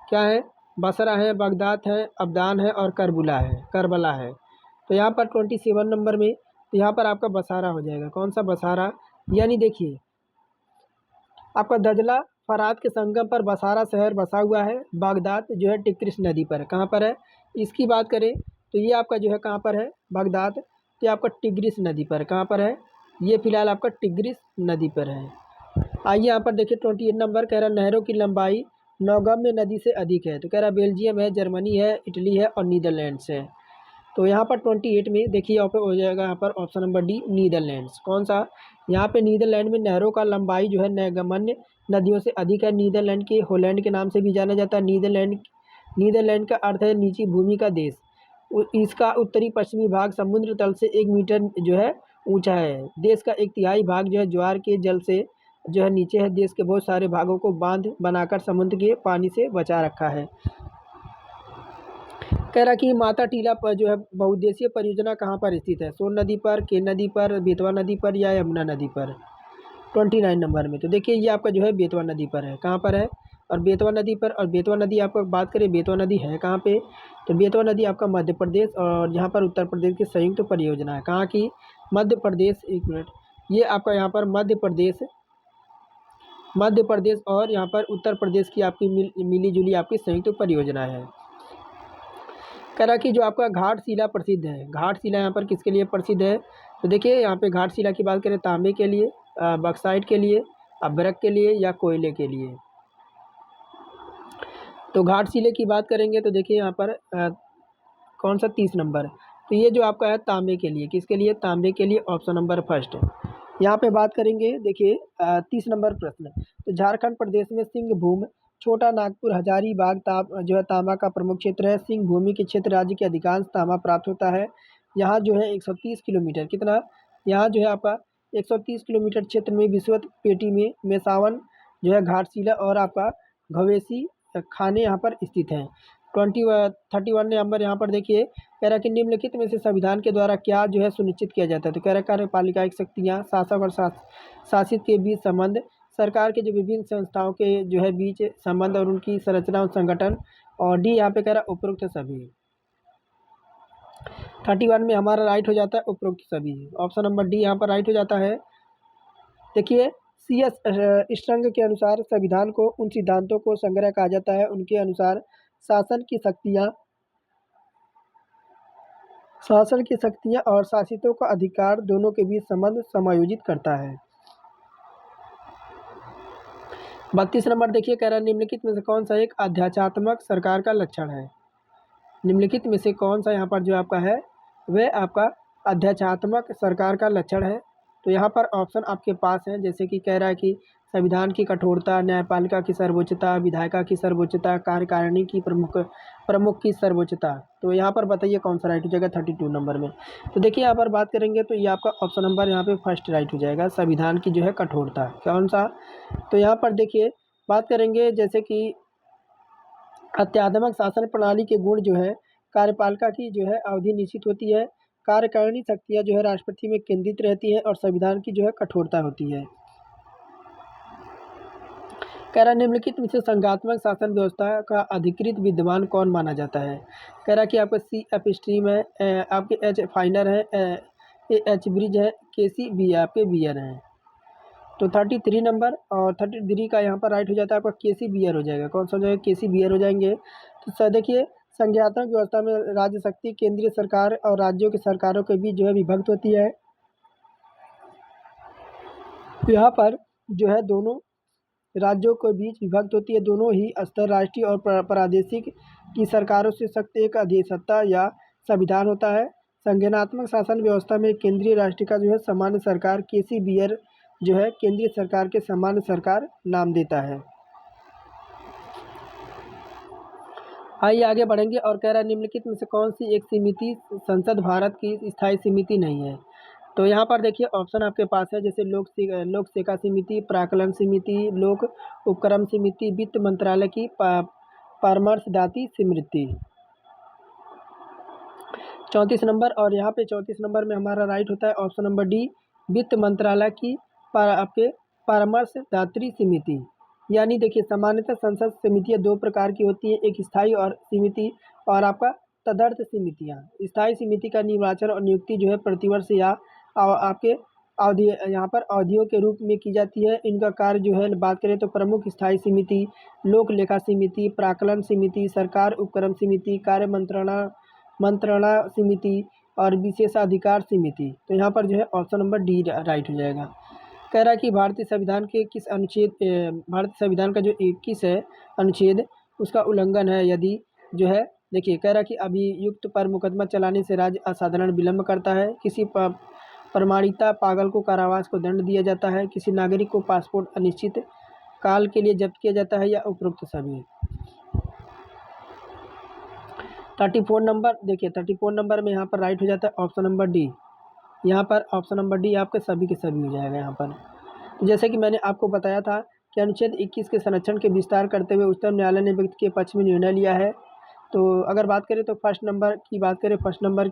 क्या है? बसरा है, बगदाद है, अब्दान है और करबला है। तो यहाँ पर 27 नंबर में तो यहाँ पर आपका बसारा हो जाएगा। कौन सा? बसारा। यानी देखिए आपका दजला फरात के संगम पर बसारा शहर बसा हुआ है। बगदाद जो है टिग्रिस नदी पर। कहाँ पर है? इसकी बात करें तो ये आपका जो है कहाँ पर है? बगदाद। तो ये आपका टिग्रिस नदी पर। कहाँ पर है? ये फिलहाल आपका टिग्रिस नदी पर है। आइए यहाँ पर देखिए 28 नंबर। कह रहा नहरों की लंबाई नौगम्य नदी से अधिक है। तो कह रहा बेल्जियम है, जर्मनी है, इटली है और नीदरलैंड्स है। तो यहाँ पर 28 में देखिए यहाँ पर हो जाएगा यहाँ पर ऑप्शन नंबर डी नीदरलैंड्स। कौन सा? यहाँ पे नीदरलैंड में नहरों का लंबाई जो है नैगम्य नदियों से अधिक है। नीदरलैंड के हॉलैंड के नाम से भी जाना जाता है। नीदरलैंड का अर्थ है नीची भूमि का देश। इसका उत्तरी पश्चिमी भाग समुद्र तल से 1 मीटर जो है ऊंचा है। देश का 1/3 भाग जो है ज्वार के जल से जो है नीचे है। देश के बहुत सारे भागों को बांध बनाकर समुद्र के पानी से बचा रखा है। कह रहा कि माता टीला पर जो है बहुउद्देशीय परियोजना कहाँ पर स्थित है? सोन नदी पर, केन नदी पर, बेतवा नदी पर या यमुना नदी पर? 29 नंबर में। तो देखिए ये आपका जो है बेतवा नदी पर है। कहाँ पर है? और बेतवा नदी पर, और बेतवा नदी आपको बात करें बेतवा नदी है कहाँ पे? तो बेतवा नदी आपका मध्य प्रदेश और यहाँ पर उत्तर प्रदेश की संयुक्त परियोजना है। कहाँ की? मध्य प्रदेश। एक मिनट, ये आपका यहाँ पर मध्य प्रदेश और यहाँ पर उत्तर प्रदेश की आपकी मिली जुली आपकी संयुक्त परियोजना है। कह रहा कि जो आपका घाटशिला प्रसिद्ध है, घाटशिला यहाँ पर किसके लिए प्रसिद्ध है? तो देखिए यहाँ पे घाटशिला की बात करें तांबे के लिए, बक्साइट के लिए, अभ्रक के लिए या कोयले के लिए। तो घाटशिले की बात करेंगे तो देखिए यहाँ पर कौन सा? 30 नंबर। तो ये जो आपका है तांबे के लिए, किसके लिए? तांबे के लिए। Option number first. यहाँ पे बात करेंगे देखिए 30 नंबर प्रश्न। तो झारखंड प्रदेश में सिंहभूम, छोटा नागपुर, हजारीबाग जो है तांबा का प्रमुख क्षेत्र है। सिंहभूमि के क्षेत्र राज्य के अधिकांश तांबा प्राप्त होता है। यहाँ जो है 130 किलोमीटर, कितना? यहाँ जो है आपका 130 किलोमीटर क्षेत्र में विश्वत पेटी में मेसावन जो है घाटशिला और आपका घवेसी खाने यहाँ पर स्थित हैं। 31 नंबर यहाँ पर देखिए कह रहा कि निम्नलिखित में से संविधान के द्वारा क्या जो है सुनिश्चित किया जाता है? तो कह रहा कार्यपालिका की शक्तियाँ, शासक और शासित के बीच संबंध, सरकार के जो विभिन्न संस्थाओं के जो है बीच संबंध और उनकी संरचना और संगठन, और डी यहाँ पे कह रहा उपरोक्त सभी। 31 में हमारा राइट हो जाता है उपरोक्त सभी। ऑप्शन नंबर डी यहाँ पर राइट हो जाता है। देखिए CS स्ट्रंग के अनुसार संविधान को उन सिद्धांतों को संग्रह कहा जाता है। उनके अनुसार शासन की शक्तियाँ शासन की शक्तियाँ और शासितों का अधिकार दोनों के बीच संबंध समायोजित करता है। 32 नंबर देखिए, कह रहा है निम्नलिखित में से कौन सा एक अध्याचात्मक सरकार का लक्षण है। निम्नलिखित में से कौन सा यहाँ पर जो आपका है वह आपका अध्याचात्मक सरकार का लक्षण है। तो यहाँ पर ऑप्शन आपके पास है, जैसे कि कह रहा है कि संविधान की कठोरता, न्यायपालिका की सर्वोच्चता, विधायिका की सर्वोच्चता, कार्यकारिणी की प्रमुख की सर्वोच्चता। तो यहाँ पर बताइए कौन सा राइट हो जाएगा 32 नंबर में। तो देखिए यहाँ पर बात करेंगे तो ये आपका ऑप्शन नंबर यहाँ पे फर्स्ट राइट हो जाएगा, संविधान की जो है कठोरता। कौन सा? तो यहाँ पर देखिए बात करेंगे जैसे कि अत्याधुनिक शासन प्रणाली के गुण जो है, कार्यपालिका की जो है अवधि निश्चित होती है, कार्यकारिणी शक्तियाँ जो है राष्ट्रपति में केंद्रित रहती है और संविधान की जो है कठोरता होती है। कह रहा निम्नलिखित में से संघात्मक शासन व्यवस्था का अधिकृत विद्वान कौन माना जाता है। कह रहा कि आपका सी एफ स्ट्रीम है, आपके एच फाइनर है, एच ब्रिज है, के सी बी आपके बियर हैं। तो 33 नंबर और 33 का यहाँ पर राइट हो जाता है आपका के सी बियर हो जाएगा। कौन सा हो जाएगा? के सी बियर हो जाएंगे। तो सर देखिए संघात्मक व्यवस्था में राज्य शक्ति केंद्रीय सरकार और राज्यों की सरकारों के बीच जो है विभक्त होती है। यहाँ पर जो है दोनों राज्यों के बीच विभक्त होती है, दोनों ही स्तर राष्ट्रीय और प्रादेशिक की सरकारों से सख्त एक अधिसत्ता या संविधान होता है। संगठनात्मक शासन व्यवस्था में केंद्रीय राष्ट्र का जो है सामान्य सरकार के सी बियर जो है केंद्रीय सरकार के सामान्य सरकार नाम देता है। आइए आगे बढ़ेंगे और कह रहा है निम्नलिखित में से कौन सी एक समिति संसद भारत की स्थायी समिति नहीं है। तो यहाँ पर देखिए ऑप्शन आपके पास है, जैसे लोक सेवा समिति, प्राक्कलन समिति, लोक उपक्रम समिति, वित्त मंत्रालय की परामर्शदात्री समिति। 34 नंबर और यहाँ पे 34 नंबर में हमारा राइट होता है ऑप्शन नंबर डी, वित्त मंत्रालय की आपके परामर्शदात्री समिति। यानी देखिए सामान्यतः संसद समितियाँ दो प्रकार की होती हैं, एक स्थायी और समिति और आपका तदर्थ समितियाँ। स्थायी समिति का निर्वाचन और नियुक्ति जो है प्रतिवर्ष या आपके अवधि यहाँ पर अवधियों के रूप में की जाती है। इनका कार्य जो है बात करें तो प्रमुख स्थायी समिति, लोक लेखा समिति, प्राक्कलन समिति, सरकार उपक्रम समिति, कार्य मंत्रणा समिति और विशेषाधिकार समिति। तो यहाँ पर जो है ऑप्शन नंबर डी राइट हो जाएगा। कह रहा है कि भारतीय संविधान के किस अनुच्छेद भारतीय संविधान का जो 21 है अनुच्छेद उसका उल्लंघन है यदि जो है। देखिए कह रहा है कि अभियुक्त पर मुकदमा चलाने से राज्य असाधारण विलंब करता है, किसी प्रमाणिता पागल को कारावास को दंड दिया जाता है, किसी नागरिक को पासपोर्ट अनिश्चित काल के लिए जब्त किया जाता है या उपरोक्त सभी। 34 नंबर देखिए 34 नंबर में यहाँ पर राइट हो जाता है ऑप्शन नंबर डी। यहाँ पर ऑप्शन नंबर डी आपके सभी के सभी हो जाएगा। यहाँ पर तो जैसे कि मैंने आपको बताया था कि अनुच्छेद 21 के संरक्षण के विस्तार करते हुए उच्चतम न्यायालय ने व्यक्ति के पक्ष में निर्णय लिया है। तो अगर बात करें तो फर्स्ट नंबर की बात करें, फर्स्ट नंबर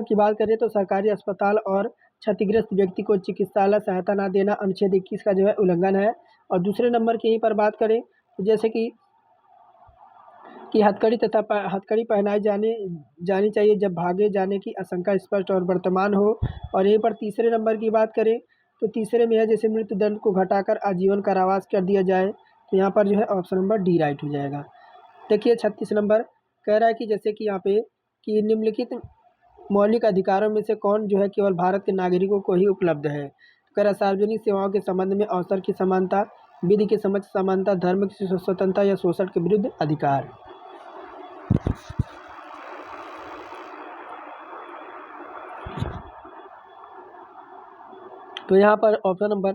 की बात करें तो सरकारी अस्पताल और क्षतिग्रस्त व्यक्ति को चिकित्सालय सहायता न देना अनुच्छेद 21 का जो है उल्लंघन है। और दूसरे नंबर की यहीं पर बात करें तो जैसे कि हथकड़ी तथा हथकड़ी पहनाई जानी चाहिए जब भागे जाने की आशंका स्पष्ट और वर्तमान हो। और यहीं पर तीसरे नंबर की बात करें तो तीसरे में है जैसे मृत्यु दंड को घटाकर आजीवन कारावास कर दिया जाए। तो यहाँ पर जो है ऑप्शन नंबर डी राइट हो जाएगा। देखिए 36 नंबर कह रहा है कि जैसे कि यहाँ पे कि निम्नलिखित मौलिक अधिकारों में से कौन जो है केवल भारत के नागरिकों को ही उपलब्ध है। तो कह रहा सार्वजनिक सेवाओं के संबंध में अवसर की समानता, विधि के समक्ष समानता, धर्म की स्वतंत्रता या शोषण के विरुद्ध अधिकार। तो यहाँ पर ऑप्शन नंबर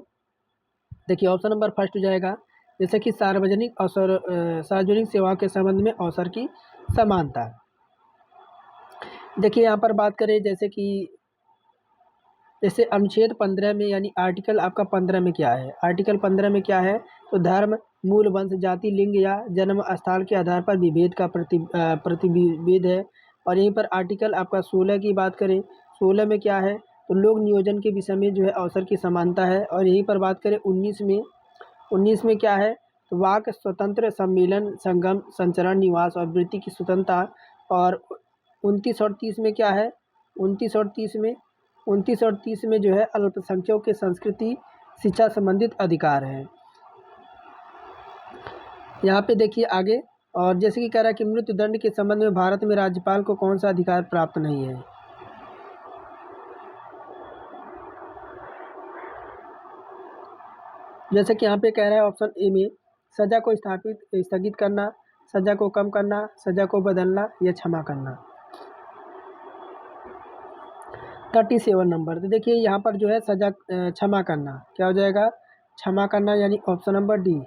देखिए ऑप्शन नंबर फर्स्ट हो जाएगा, जैसे कि सार्वजनिक सेवाओं के संबंध में अवसर की समानता। देखिए यहाँ पर बात करें जैसे अनुच्छेद 15 में यानी आर्टिकल आपका 15 में क्या है, आर्टिकल 15 में क्या है तो धर्म, मूल वंश, जाति, लिंग या जन्म स्थान के आधार पर विभेद का प्रतिविभेद है। और यहीं पर आर्टिकल आपका 16 की बात करें, 16 में क्या है तो लोक नियोजन के विषय में जो है अवसर की समानता है। और यहीं पर बात करें 19 में क्या है तो वाक स्वतंत्र, सम्मेलन, संगम, संचरण, निवास और वृत्ति की स्वतंत्रता। और 29 और 30 में क्या है 29 और 30 में जो है अल्पसंख्यकों के संस्कृति शिक्षा संबंधित अधिकार है। यहाँ पे देखिए आगे, और जैसे कि कह रहा है कि मृत्यु दंड के संबंध में भारत में राज्यपाल को कौन सा अधिकार प्राप्त नहीं है। जैसे कि यहाँ पे कह रहा है ऑप्शन ए में सजा को स्थगित करना, सजा को कम करना, सजा को बदलना या क्षमा करना। 37 नंबर, तो देखिए यहाँ पर जो है सजा क्षमा करना, क्या हो जाएगा, क्षमा करना, यानी option number D.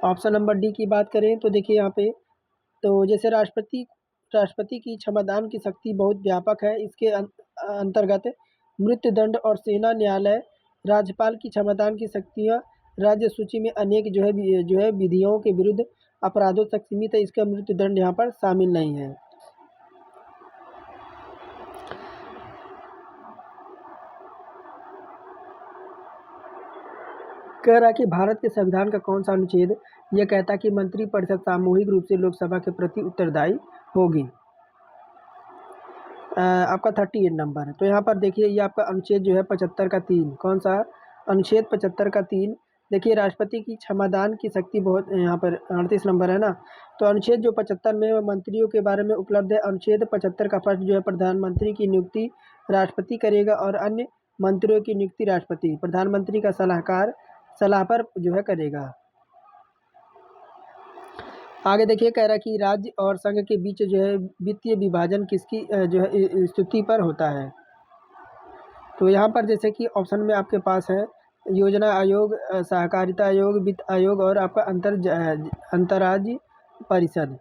Option number D की बात करें तो देखिए यहाँ पे, तो जैसे राष्ट्रपति की क्षमादान की शक्ति बहुत व्यापक है, इसके अंतर्गत मृत्युदंड और सेना न्यायालय, राज्यपाल की क्षमादान की शक्तियाँ राज्य सूची में अनेक जो है विधियों के विरुद्ध अपराधों तक सीमित है, इसका मृत्युदंड यहाँ पर शामिल नहीं है। कह रहा है कि भारत के संविधान का कौन सा अनुच्छेद यह कहता है कि मंत्रिपरिषद सामूहिक रूप से लोकसभा के प्रति उत्तरदायी होगी। आपका 38 नंबर है। तो यहाँ पर देखिए ये आपका अनुच्छेद जो है 75 का 3, कौन सा अनुच्छेद 75 का 3। देखिए राष्ट्रपति की क्षमादान की शक्ति बहुत, यहाँ पर 38 नंबर है ना। तो अनुच्छेद जो 75 में मंत्रियों के बारे में उपलब्ध है। अनुच्छेद 75 का फर्स्ट जो है प्रधानमंत्री की नियुक्ति राष्ट्रपति करेगा और अन्य मंत्रियों की नियुक्ति राष्ट्रपति प्रधानमंत्री का सलाह पर जो है करेगा। आगे देखिए कह रहा है कि राज्य और संघ के बीच जो है वित्तीय विभाजन किसकी जो है स्थिति पर होता है। तो यहाँ पर जैसे कि ऑप्शन में आपके पास है योजना आयोग, सहकारिता आयोग, वित्त आयोग और आपका अंतर्राज्य परिषद।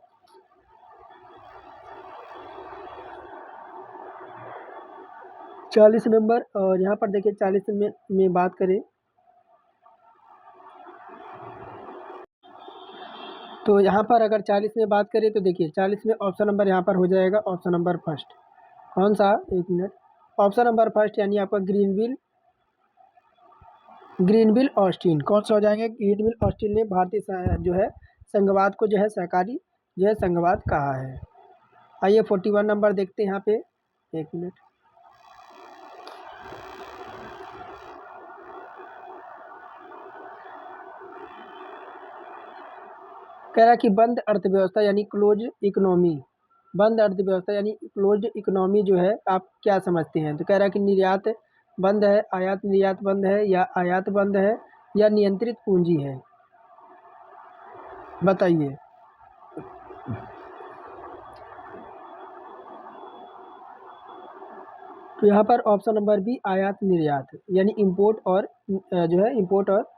चालीस नंबर, और यहाँ पर देखिए 40 में बात करें तो यहाँ पर अगर 40 में बात करें तो देखिए 40 में ऑप्शन नंबर यहाँ पर हो जाएगा ऑप्शन नंबर फर्स्ट, कौन सा, एक मिनट, ऑप्शन नंबर फर्स्ट यानी आपका ग्रीनविल ऑस्टिन, कौन सा हो जाएंगे, ग्रीनविल ऑस्टिन ने भारतीय जो है संघवाद को जो है सहकारी जो है संघवाद कहा है। आइए 41 नंबर देखते हैं यहाँ पे, एक मिनट। कह रहा है कि बंद अर्थव्यवस्था यानी क्लोज इकोनॉमी, बंद अर्थव्यवस्था यानी क्लोज इकोनॉमी जो है आप क्या समझते हैं। तो कह रहा है कि निर्यात बंद है, आयात निर्यात बंद है, या आयात बंद है, या नियंत्रित पूंजी है, बताइए। तो यहाँ पर ऑप्शन नंबर बी आयात निर्यात यानी इंपोर्ट और जो है इंपोर्ट और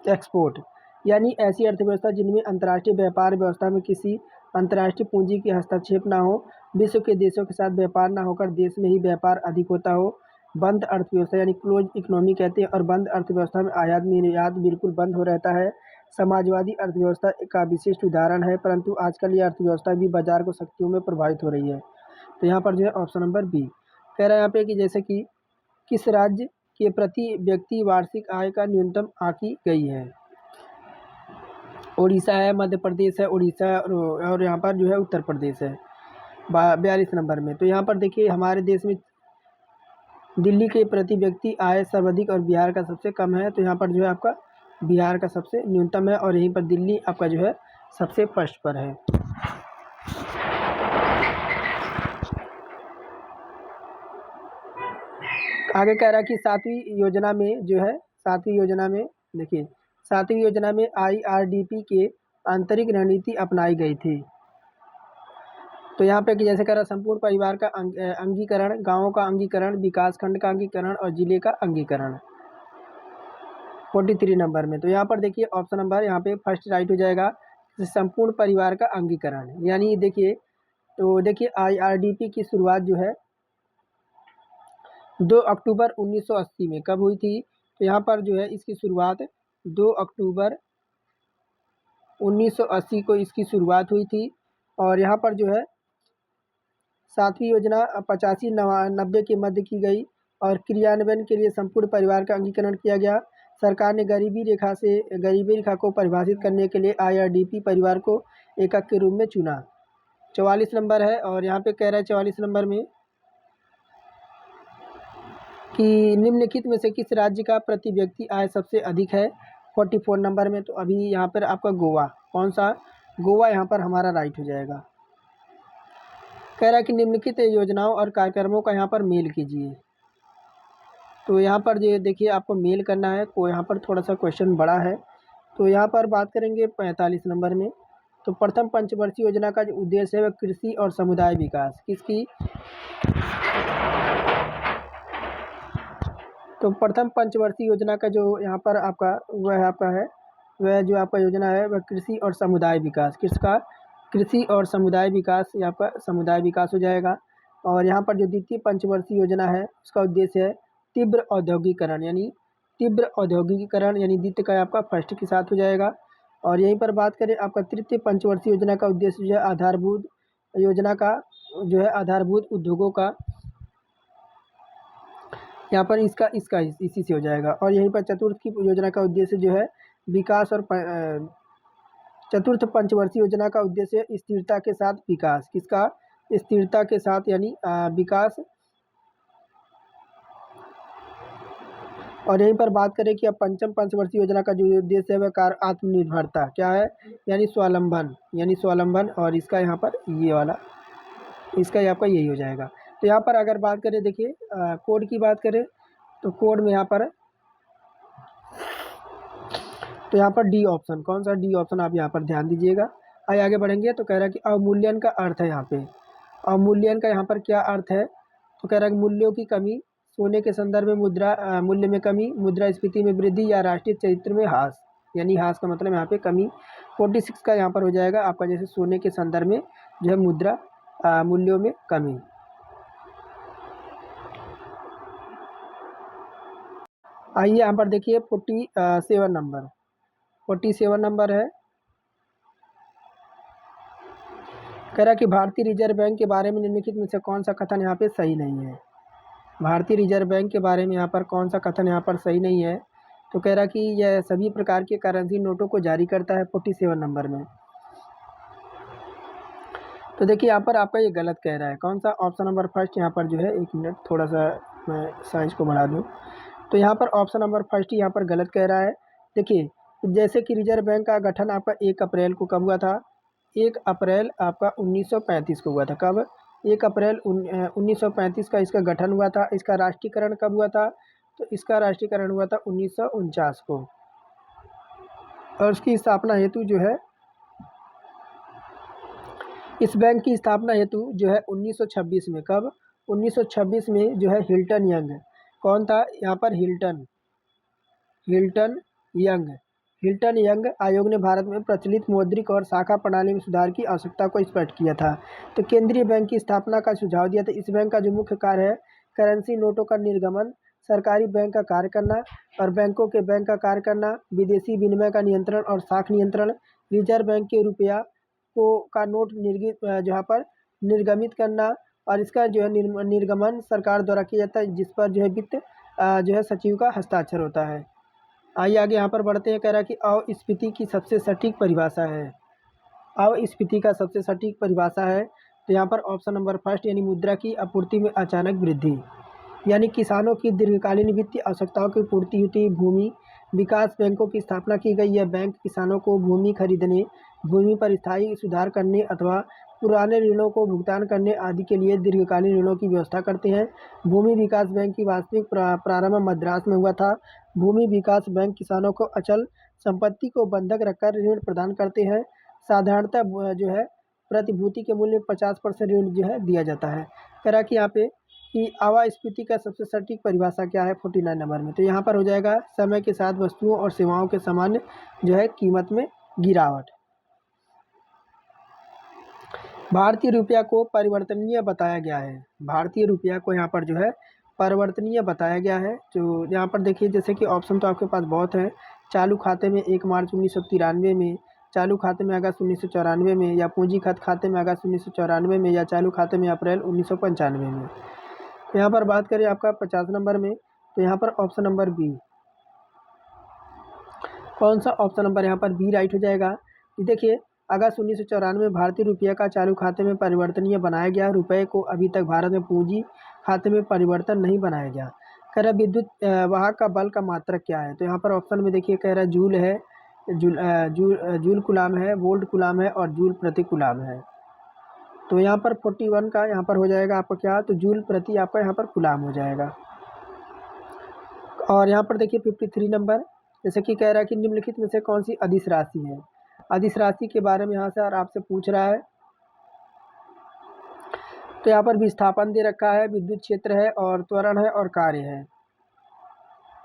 एक्सपोर्ट, यानी ऐसी अर्थव्यवस्था जिनमें अंतर्राष्ट्रीय व्यापार व्यवस्था में किसी अंतर्राष्ट्रीय पूंजी की हस्तक्षेप ना हो, विश्व के देशों के साथ व्यापार ना होकर देश में ही व्यापार अधिक होता हो, बंद अर्थव्यवस्था यानी क्लोज इकोनॉमी कहते हैं। और बंद अर्थव्यवस्था में आयात निर्यात बिल्कुल बंद हो रहता है। समाजवादी अर्थव्यवस्था का विशिष्ट उदाहरण है, परंतु आजकल यह अर्थव्यवस्था भी बाजार को शक्तियों में प्रभावित हो रही है। तो यहाँ पर जो है ऑप्शन नंबर बी कह रहा है यहाँ पे कि जैसे कि किस राज्य के प्रति व्यक्ति वार्षिक आय का न्यूनतम आंकी गई है। उड़ीसा है, मध्य प्रदेश है, उड़ीसा है और यहाँ पर जो है उत्तर प्रदेश है 42 नंबर में। तो यहाँ पर देखिए हमारे देश में दिल्ली के प्रति व्यक्ति आय सर्वाधिक और बिहार का सबसे कम है। तो यहाँ पर जो है आपका बिहार का सबसे न्यूनतम है और यहीं पर दिल्ली आपका जो है सबसे फर्स्ट पर है। आगे कह रहा है कि सातवीं योजना में जो है देखिए 7वीं योजना में IRDP के आंतरिक रणनीति अपनाई गई थी। तो यहाँ पे कि जैसे कह रहा संपूर्ण परिवार का अंगीकरण, गाँवों का अंगीकरण, विकास खंड का अंगीकरण और जिले का अंगीकरण 43 नंबर में। तो यहाँ पर देखिए ऑप्शन नंबर यहाँ पे फर्स्ट राइट हो जाएगा, संपूर्ण परिवार का अंगीकरण। यानी देखिए तो देखिए IRDP की शुरुआत जो है 2 अक्टूबर 1980 में कब हुई थी। तो यहाँ पर जो है इसकी शुरुआत 2 अक्टूबर 1980 को इसकी शुरुआत हुई थी। और यहाँ पर जो है 7वीं योजना 85-90 के मध्य की गई और क्रियान्वयन के लिए संपूर्ण परिवार का अंगीकरण किया गया। सरकार ने गरीबी रेखा को परिभाषित करने के लिए IRDP परिवार को एकक के रूप में चुना। 44 नंबर है और यहाँ पे कह रहा है 44 नंबर में कि निम्नलिखित में से किस राज्य का प्रति व्यक्ति आय सबसे अधिक है 44 नंबर में। तो अभी यहाँ पर आपका गोवा, कौन सा, गोवा यहाँ पर हमारा राइट हो जाएगा। कह रहा है कि निम्नलिखित योजनाओं और कार्यक्रमों का यहाँ पर मेल कीजिए। तो यहाँ पर ये देखिए आपको मेल करना है, को यहाँ पर थोड़ा सा क्वेश्चन बड़ा है। तो यहाँ पर बात करेंगे 45 नंबर में। तो प्रथम पंचवर्षीय योजना का जो उद्देश्य है वह कृषि और समुदाय विकास, किसकी, तो प्रथम पंचवर्षीय योजना का जो यहाँ पर आपका वह आपका है, वह जो आपका योजना है वह कृषि और समुदाय विकास, किसका, कृषि और समुदाय विकास, ये आपका समुदाय विकास हो जाएगा। और यहाँ पर जो द्वितीय पंचवर्षीय योजना है उसका उद्देश्य है तीव्र औद्योगिकरण, यानी द्वितीय का आपका फर्स्ट के साथ हो जाएगा। और यहीं पर बात करें आपका तृतीय पंचवर्षीय योजना का उद्देश्य जो है आधारभूत योजना का जो है आधारभूत उद्योगों का, यहाँ पर इसका इसी से हो जाएगा। और यहीं पर चतुर्थ की योजना का उद्देश्य जो है विकास और चतुर्थ पंचवर्षीय योजना का उद्देश्य स्थिरता के साथ विकास, किसका, स्थिरता के साथ यानी विकास। और यहीं पर बात करें कि अब पंचम पंचवर्षीय योजना का जो उद्देश्य है वह आत्मनिर्भरता, क्या है, यानी स्वावलंबन, और इसका यहाँ पर ये वाला, इसका आपका यही हो जाएगा। तो यहाँ पर अगर बात करें देखिए कोड की बात करें तो कोड में यहाँ पर, तो यहाँ पर डी ऑप्शन, कौन सा, डी ऑप्शन आप यहाँ पर ध्यान दीजिएगा। आगे बढ़ेंगे तो कह रहा है कि अवमूल्यन का अर्थ है, यहाँ पे अवमूल्यन का यहाँ पर क्या अर्थ है, तो कह रहा है कि मूल्यों की कमी, सोने के संदर्भ में मुद्रा मूल्य में कमी, मुद्रास्फीति में वृद्धि या राष्ट्रीय चरित्र में ह्रास, यानी ह्रास का मतलब यहाँ पे कमी। 46 का यहाँ पर हो जाएगा आपका जैसे सोने के संदर्भ में जो है मुद्रा मूल्यों में कमी। आइए यहाँ पर देखिए 47 नंबर है। कह रहा कि भारतीय रिजर्व बैंक के बारे में निम्नलिखित में से कौन सा कथन यहाँ पे सही नहीं है। भारतीय रिजर्व बैंक के बारे में यहाँ पर कौन सा कथन यहाँ पर सही नहीं है, तो कह रहा कि यह सभी प्रकार के करेंसी नोटों को जारी करता है 47 नंबर में। तो देखिए यहाँ पर आपका ये गलत कह रहा है, कौन सा, ऑप्शन नंबर फर्स्ट। यहाँ पर जो है, एक मिनट थोड़ा सा मैं साइज को बढ़ा दूँ, तो यहाँ पर ऑप्शन नंबर फर्स्ट यहाँ पर गलत कह रहा है। देखिए जैसे कि रिजर्व बैंक का गठन आपका 1 अप्रैल को कब हुआ था, 1 अप्रैल आपका 1935 को हुआ था। कब, 1 अप्रैल 1935 का इसका गठन हुआ था। इसका राष्ट्रीयकरण कब हुआ था, तो इसका राष्ट्रीयकरण हुआ था 1949 को। और उसकी स्थापना हेतु जो है, इस बैंक की स्थापना हेतु जो है 1926 में, कब, 1926 में जो है हिल्टन यंग, कौन था यहाँ पर, हिल्टन यंग आयोग ने भारत में प्रचलित मौद्रिक और शाखा प्रणाली में सुधार की आवश्यकता को स्पष्ट किया था। तो केंद्रीय बैंक की स्थापना का सुझाव दिया था। इस बैंक का जो मुख्य कार्य है करेंसी नोटों का निर्गमन, सरकारी बैंक का कार्य करना और बैंकों के बैंक का कार्य करना, विदेशी विनिमय का नियंत्रण और साख नियंत्रण, रिजर्व बैंक के रुपया को का नोट जहाँ पर निर्गमित करना, और इसका जो है निर्गमन सरकार द्वारा किया जाता है, जिस पर जो है वित्त जो है सचिव का हस्ताक्षर होता है। आइए आगे यहाँ पर बढ़ते हैं। कह रहा है कि अपस्फीति की सबसे सटीक परिभाषा है, अपस्फीति का सबसे सटीक परिभाषा है, तो यहाँ पर ऑप्शन नंबर फर्स्ट, यानी मुद्रा की आपूर्ति में अचानक वृद्धि, यानी किसानों की दीर्घकालीन वित्तीय आवश्यकताओं की पूर्ति हेतु भूमि विकास बैंकों की स्थापना की गई। यह बैंक किसानों को भूमि खरीदने, भूमि पर स्थायी सुधार करने अथवा पुराने ऋणों को भुगतान करने आदि के लिए दीर्घकालीन ऋणों की व्यवस्था करते हैं। भूमि विकास बैंक की वास्तविक प्रारंभ मद्रास में हुआ था। भूमि विकास बैंक किसानों को अचल संपत्ति को बंधक रखकर ऋण प्रदान करते हैं। साधारणतः जो है प्रतिभूति के मूल्य में 50% ऋण जो है दिया जाता है। कह रहा कि यहाँ पे कि अपस्फीति का सबसे सटीक परिभाषा क्या है 49 नंबर में, तो यहाँ पर हो जाएगा समय के साथ वस्तुओं और सेवाओं के सामान्य जो है कीमत में गिरावट। भारतीय रुपया को परिवर्तनीय बताया गया है, भारतीय रुपया को यहाँ पर जो है परिवर्तनीय बताया गया है। जो यहाँ पर देखिए जैसे कि ऑप्शन तो आपके पास बहुत है, चालू खाते में 1 मार्च 1993 में, चालू खाते में अगस्त 1994 में, या पूंजीगत खाते में अगस्त 1994 में, या चालू खाते में अप्रैल 1995 में। तो यहाँ पर बात करें आपका 50 नंबर में, तो यहाँ पर ऑप्शन नंबर बी, कौन सा ऑप्शन नंबर यहाँ पर बी राइट हो जाएगा। देखिए अगस्त 1994 में भारतीय रुपये का चालू खाते में परिवर्तनीय बनाया गया। रुपये को अभी तक भारत में पूंजी खाते में परिवर्तन नहीं बनाया गया। कह रहा है विद्युत वाहक का बल का मात्रक क्या है। तो यहाँ पर ऑप्शन में देखिए कह रहा है जूल है, जूल कुलाम है, वोल्ट कुलाम है और जूल प्रति कुलाम है। तो यहाँ पर 41 का यहाँ पर हो जाएगा आपका क्या, तो जूल प्रति आपका यहाँ पर कुलाम हो जाएगा। और यहाँ पर देखिए 53 नंबर, जैसे कि कह रहा है कि निम्नलिखित में से कौन सी अदिश राशि है। अदिश राशि के बारे में यहाँ से और आपसे पूछ रहा है। तो यहाँ पर विस्थापन दे रखा है, विद्युत क्षेत्र है और त्वरण है और कार्य है।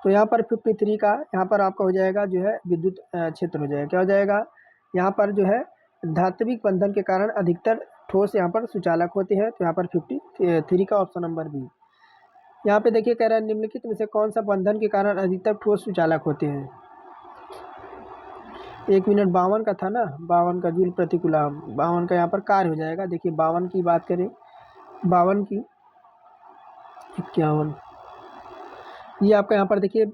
तो यहाँ पर 53 का यहाँ पर आपका हो जाएगा जो है विद्युत क्षेत्र हो जाएगा। क्या हो जाएगा, यहाँ पर जो है धात्विक बंधन के कारण अधिकतर ठोस यहाँ पर सुचालक होते हैं। तो यहाँ पर 53 का ऑप्शन नंबर बी। यहाँ पे देखिए कह रहा है निम्नलिखित में से कौन सा बंधन के कारण अधिकतर ठोस सुचालक होते हैं। 1 मिनट 52 का था ना, 52 का जूल प्रति कूलम, 52 का यहाँ पर कार्य हो जाएगा। देखिए 52 की बात करें, 52 की 51, ये आपका यहाँ पर देखिए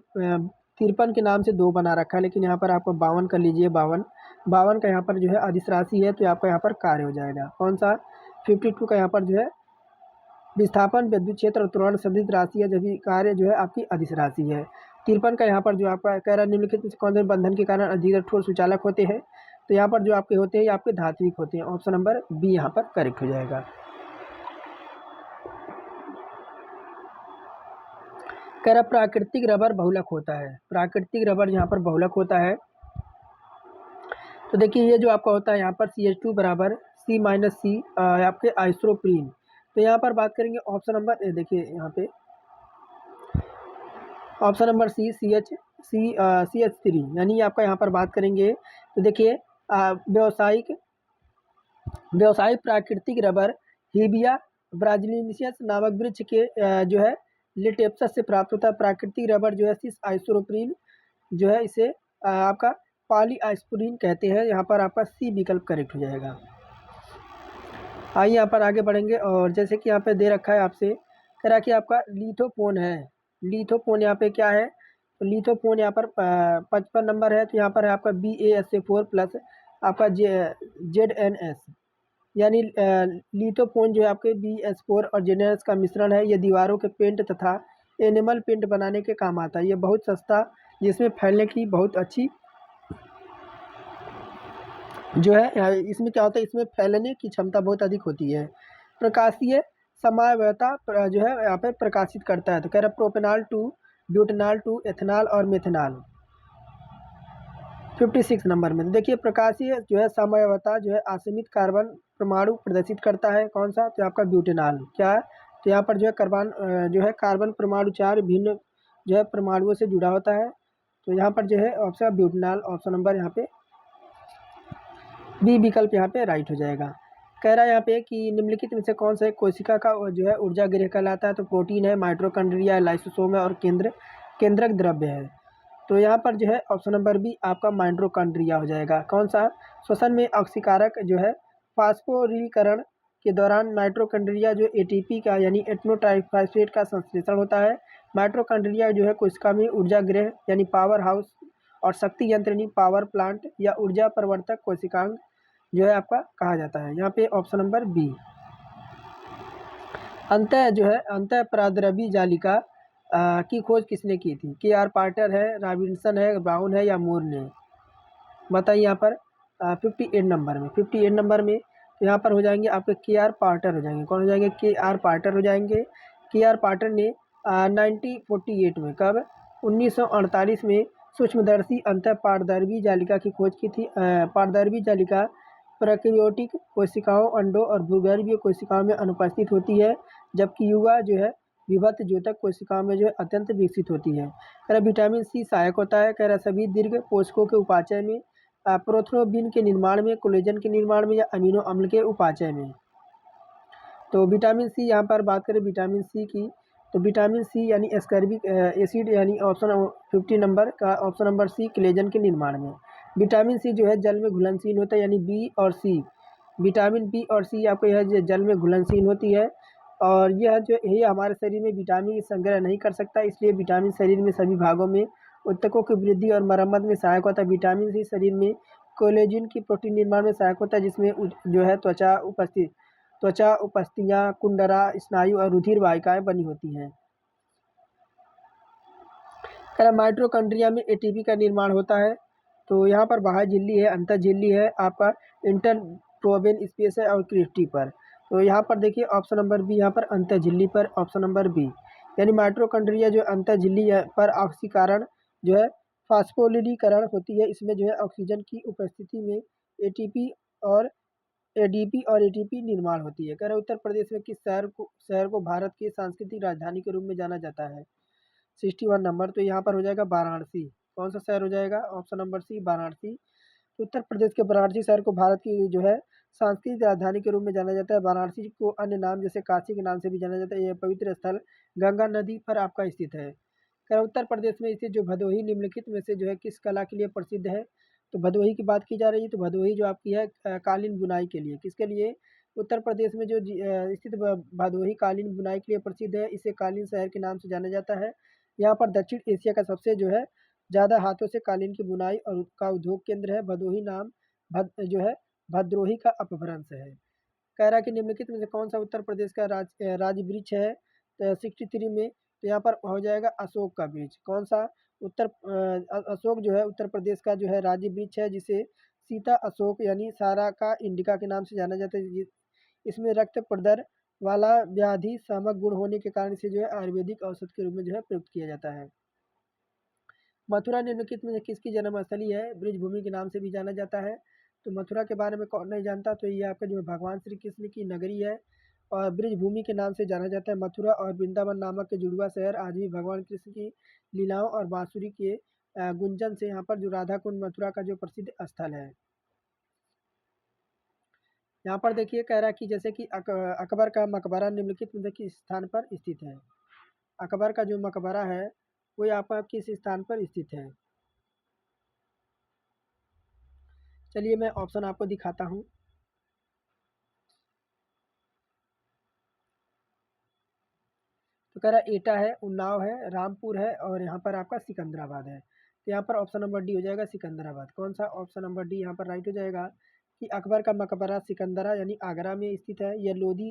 53 के नाम से 2 बना रखा है, लेकिन यहाँ पर आपको 52 कर लीजिए। 52 का यहाँ पर जो है अदिश राशि है, तो आपका यहाँ पर कार्य हो जाएगा। कौन सा, 52 का यहाँ पर जो है विस्थापन, विद्युत क्षेत्र और त्वरण संबंधित राशि है, जबकि कार्य जो है आपकी अदिश राशि है। 53 का यहाँ पर जो आपका कह रहा है निम्नलिखित में से कौन से बंधन के कारण अधिकतर ठोस सुचालक होते हैं। तो यहाँ पर जो आपके होते हैं, आपके धात्विक होते हैं। ऑप्शन नंबर बी यहाँ पर करेक्ट हो जाएगा। कह रहा प्राकृतिक रबर बहुलक होता है, प्राकृतिक रबर यहाँ पर बहुलक होता है। तो देखिए ये जो आपका होता है यहाँ पर CH2 बराबर C-C आपके आइसोप्रीन। तो यहाँ पर बात करेंगे ऑप्शन नंबर, देखिए यहाँ पे ऑप्शन नंबर सी CH3, यानी आपका यहाँ पर बात करेंगे तो देखिए व्यावसायिक प्राकृतिक रबर हीबिया ब्राजिलियनसिस नामक वृक्ष के जो है लिटेप्सस से प्राप्त होता है। प्राकृतिक रबर जो है सिस आइसोप्रीन जो है, इसे आपका पॉली आइसोप्रीन कहते हैं। यहाँ पर आपका सी विकल्प करेक्ट हो जाएगा। आइए यहाँ पर आगे बढ़ेंगे, और जैसे कि यहाँ पे दे रखा है आपसे, कह रहा है कि आपका लिथोफोन है। लिथोफोन यहाँ पे क्या है, तो लिथोफोन यहाँ पर 55 नंबर है। तो यहाँ पर है आपका BaSA4 प्लस आपका ZnS, यानी लिथोफोन जो है आपके BS4 और ZnS का मिश्रण है। ये दीवारों के पेंट तथा एनिमल पेंट बनाने के काम आता है। ये बहुत सस्ता, जिसमें फैलने की बहुत अच्छी जो है, इसमें क्या होता है, इसमें फैलने की क्षमता बहुत अधिक होती है। प्रकाशीय समावयवता जो है यहाँ पे प्रकाशित करता है। तो कह रहा है propanol two, butanol two, ethanol और मेथेनॉल 56 नंबर में। तो देखिए प्रकाशीय जो है समयावता जो है असीमित कार्बन परमाणु प्रदर्शित करता है। कौन सा, तो आपका ब्यूटेनॉल। क्या है, तो यहाँ पर जो है कार्बन परमाणु 4 भिन्न जो है परमाणुओं से जुड़ा होता है। तो यहाँ पर जो है ऑप्शन ब्यूटेनॉल, ऑप्शन नंबर यहाँ पे बी विकल्प यहाँ पे राइट हो जाएगा। कह रहा है यहाँ पे कि निम्नलिखित में से कौन सा एक कोशिका का जो है ऊर्जा गृह कहलाता है। तो प्रोटीन है, माइटोकॉन्ड्रिया है, लाइसोसोम है और केंद्रक द्रव्य है। तो यहाँ पर जो है ऑप्शन नंबर बी आपका माइटोकॉन्ड्रिया हो जाएगा। कौन सा, श्वसन में ऑक्सीकारक जो है फास्फोरिलीकरण के दौरान माइटोकॉन्ड्रिया जो ATP का यानी एटनो ट्राइफॉस्फेट का संश्लेषण होता है। माइटोकॉन्ड्रिया जो है कोशिका में ऊर्जा गृह यानी पावर हाउस और शक्ति यंत्र यानी पावर प्लांट या ऊर्जा प्रवर्तक कोशिकांग जो है आपका कहा जाता है। यहाँ पे ऑप्शन नंबर बी। अंत प्राद्रवी जालिका की खोज किसने की थी। KR पार्टर है, रॉबिन्सन है, ब्राउन है या मूर ने। बताइए यहाँ पर 58 नंबर में, 58 नंबर में तो यहाँ पर हो जाएंगे आपके KR पार्टर हो जाएंगे। कौन हो जाएंगे, KR पार्टर हो जाएंगे। KR पार्टर ने 1948 में, कब, 1948 में सूक्ष्मदर्शी अंत पारदर्वी जालिका की खोज की थी। पारदर्वी जालिका प्रोकैरियोटिक कोशिकाओं, अंडों और भूगर्भीय कोशिकाओं में अनुपस्थित होती है, जबकि युवा जो है विभक्त द्योतक कोशिकाओं में जो है अत्यंत विकसित होती है। कह रहा विटामिन सी सहायक होता है। कह रहा सभी दीर्घ पोषकों के उपाचय में, प्रोथ्रोम्बिन के निर्माण में, कोलेजन के निर्माण में या अमीनो अम्ल के उपाचय में। तो विटामिन सी यहाँ पर बात करें विटामिन सी की, तो विटामिन सी यानी एस्कॉर्बिक एसिड यानी ऑप्शन 50 नंबर का ऑप्शन नंबर सी कोलेजन के निर्माण में। विटामिन सी जो है जल में घुलनशील होता है, यानी बी और सी, विटामिन बी और सी आपको यह जल में घुलनशील होती है। और यह जो ये हमारे शरीर में विटामिन संग्रह नहीं कर सकता, इसलिए विटामिन शरीर में सभी भागों में ऊतकों की वृद्धि और मरम्मत में सहायक होता है। विटामिन सी शरीर में कोलेजिन की प्रोटीन निर्माण में सहायक होता है, जिसमें जो है त्वचा उपस्थियाँ, कुंडरा, स्नायु और रुधिर वाहिकाएं बनी होती हैं। कह रहा माइटोकॉन्ड्रिया में एटीपी का निर्माण होता है। तो यहाँ पर बाह्य झिल्ली है, अंतर झिल्ली है, आपका इंटरप्रोबेन स्पेस है और क्रिस्टी पर। तो यहाँ पर देखिए ऑप्शन नंबर बी, यहाँ पर अंतर झिल्ली पर ऑप्शन नंबर बी, यानी माइटोकॉन्ड्रिया जो अंतर झिल्ली पर ऑक्सीकरण जो है फास्फोलिडीकरण होती है। इसमें जो है ऑक्सीजन की उपस्थिति में एटीपी और एडीपी और एटीपी निर्माण होती है। कह रहे उत्तर प्रदेश में किस शहर को भारत की सांस्कृतिक राजधानी के रूप में जाना जाता है? 61 नंबर। तो यहाँ पर हो जाएगा वाराणसी। कौन सा शहर हो जाएगा? Option number C, Varanasi. तो उत्तर प्रदेश के वाराणसी शहर को भारत की जो है सांस्कृतिक राजधानी के रूप में जाना जाता है। वाराणसी को अन्य नाम जैसे काशी के नाम से भी जाना जाता है। यह पवित्र स्थल गंगा नदी पर आपका स्थित है। कह रहा उत्तर प्रदेश में स्थित जो भदोही निम्नलिखित में से जो है किस कला के लिए प्रसिद्ध है? तो भदोही की बात की जा रही है। तो भदोही जो आपकी है कालीन बुनाई के लिए। किसके लिए? उत्तर प्रदेश में जो स्थित भदोही कालीन बुनाई के लिए प्रसिद्ध है। इसे कालीन शहर के नाम से जाना जाता है। यहाँ पर दक्षिण एशिया का सबसे जो है ज़्यादा हाथों से कालीन की बुनाई और का उद्योग केंद्र है। भदोही नाम जो है भद्रोही का अपभ्रंश है। कह रहा है कि निम्नलिखित में से कौन सा उत्तर प्रदेश का राज वृक्ष है? तो 63 में तो यहाँ पर हो जाएगा अशोक का वृक्ष। कौन सा? अशोक जो है उत्तर प्रदेश का जो है राज्य वृक्ष है, जिसे सीता अशोक यानी सारा का इंडिका के नाम से जाना जाता है। इसमें रक्त प्रदर वाला व्याधि शामक गुण होने के कारण इसे जो है आयुर्वेदिक औषध के रूप में जो है प्रयुक्त किया जाता है। मथुरा निम्नलिखित में से किसकी जन्मस्थली है? ब्रिजभूमि के नाम से भी जाना जाता है। तो मथुरा के बारे में कौन नहीं जानता? तो ये आपका जो है भगवान श्री कृष्ण की नगरी है और ब्रिजभूमि के नाम से जाना जाता है। मथुरा और वृंदावन नामक के जुड़वा शहर आज भी भगवान कृष्ण की लीलाओं और बांसुरी के गुंजन से यहाँ पर जो राधा कुंड मथुरा का जो प्रसिद्ध स्थल है। यहाँ पर देखिए कह रहा है कि जैसे कि अकबर का मकबरा निम्नलिखित में किस स्थान पर स्थित है? अकबर का जो मकबरा है वो आपका किस स्थान पर स्थित है? चलिए मैं ऑप्शन आपको दिखाता हूँ। तो कह रहा है एटा है, उन्नाव है, रामपुर है और यहाँ पर आपका सिकंदराबाद है। तो यहाँ पर ऑप्शन नंबर डी हो जाएगा सिकंदराबाद। कौन सा? ऑप्शन नंबर डी यहाँ पर राइट हो जाएगा कि अकबर का मकबरा सिकंदरा यानी आगरा में स्थित है। यह लोधी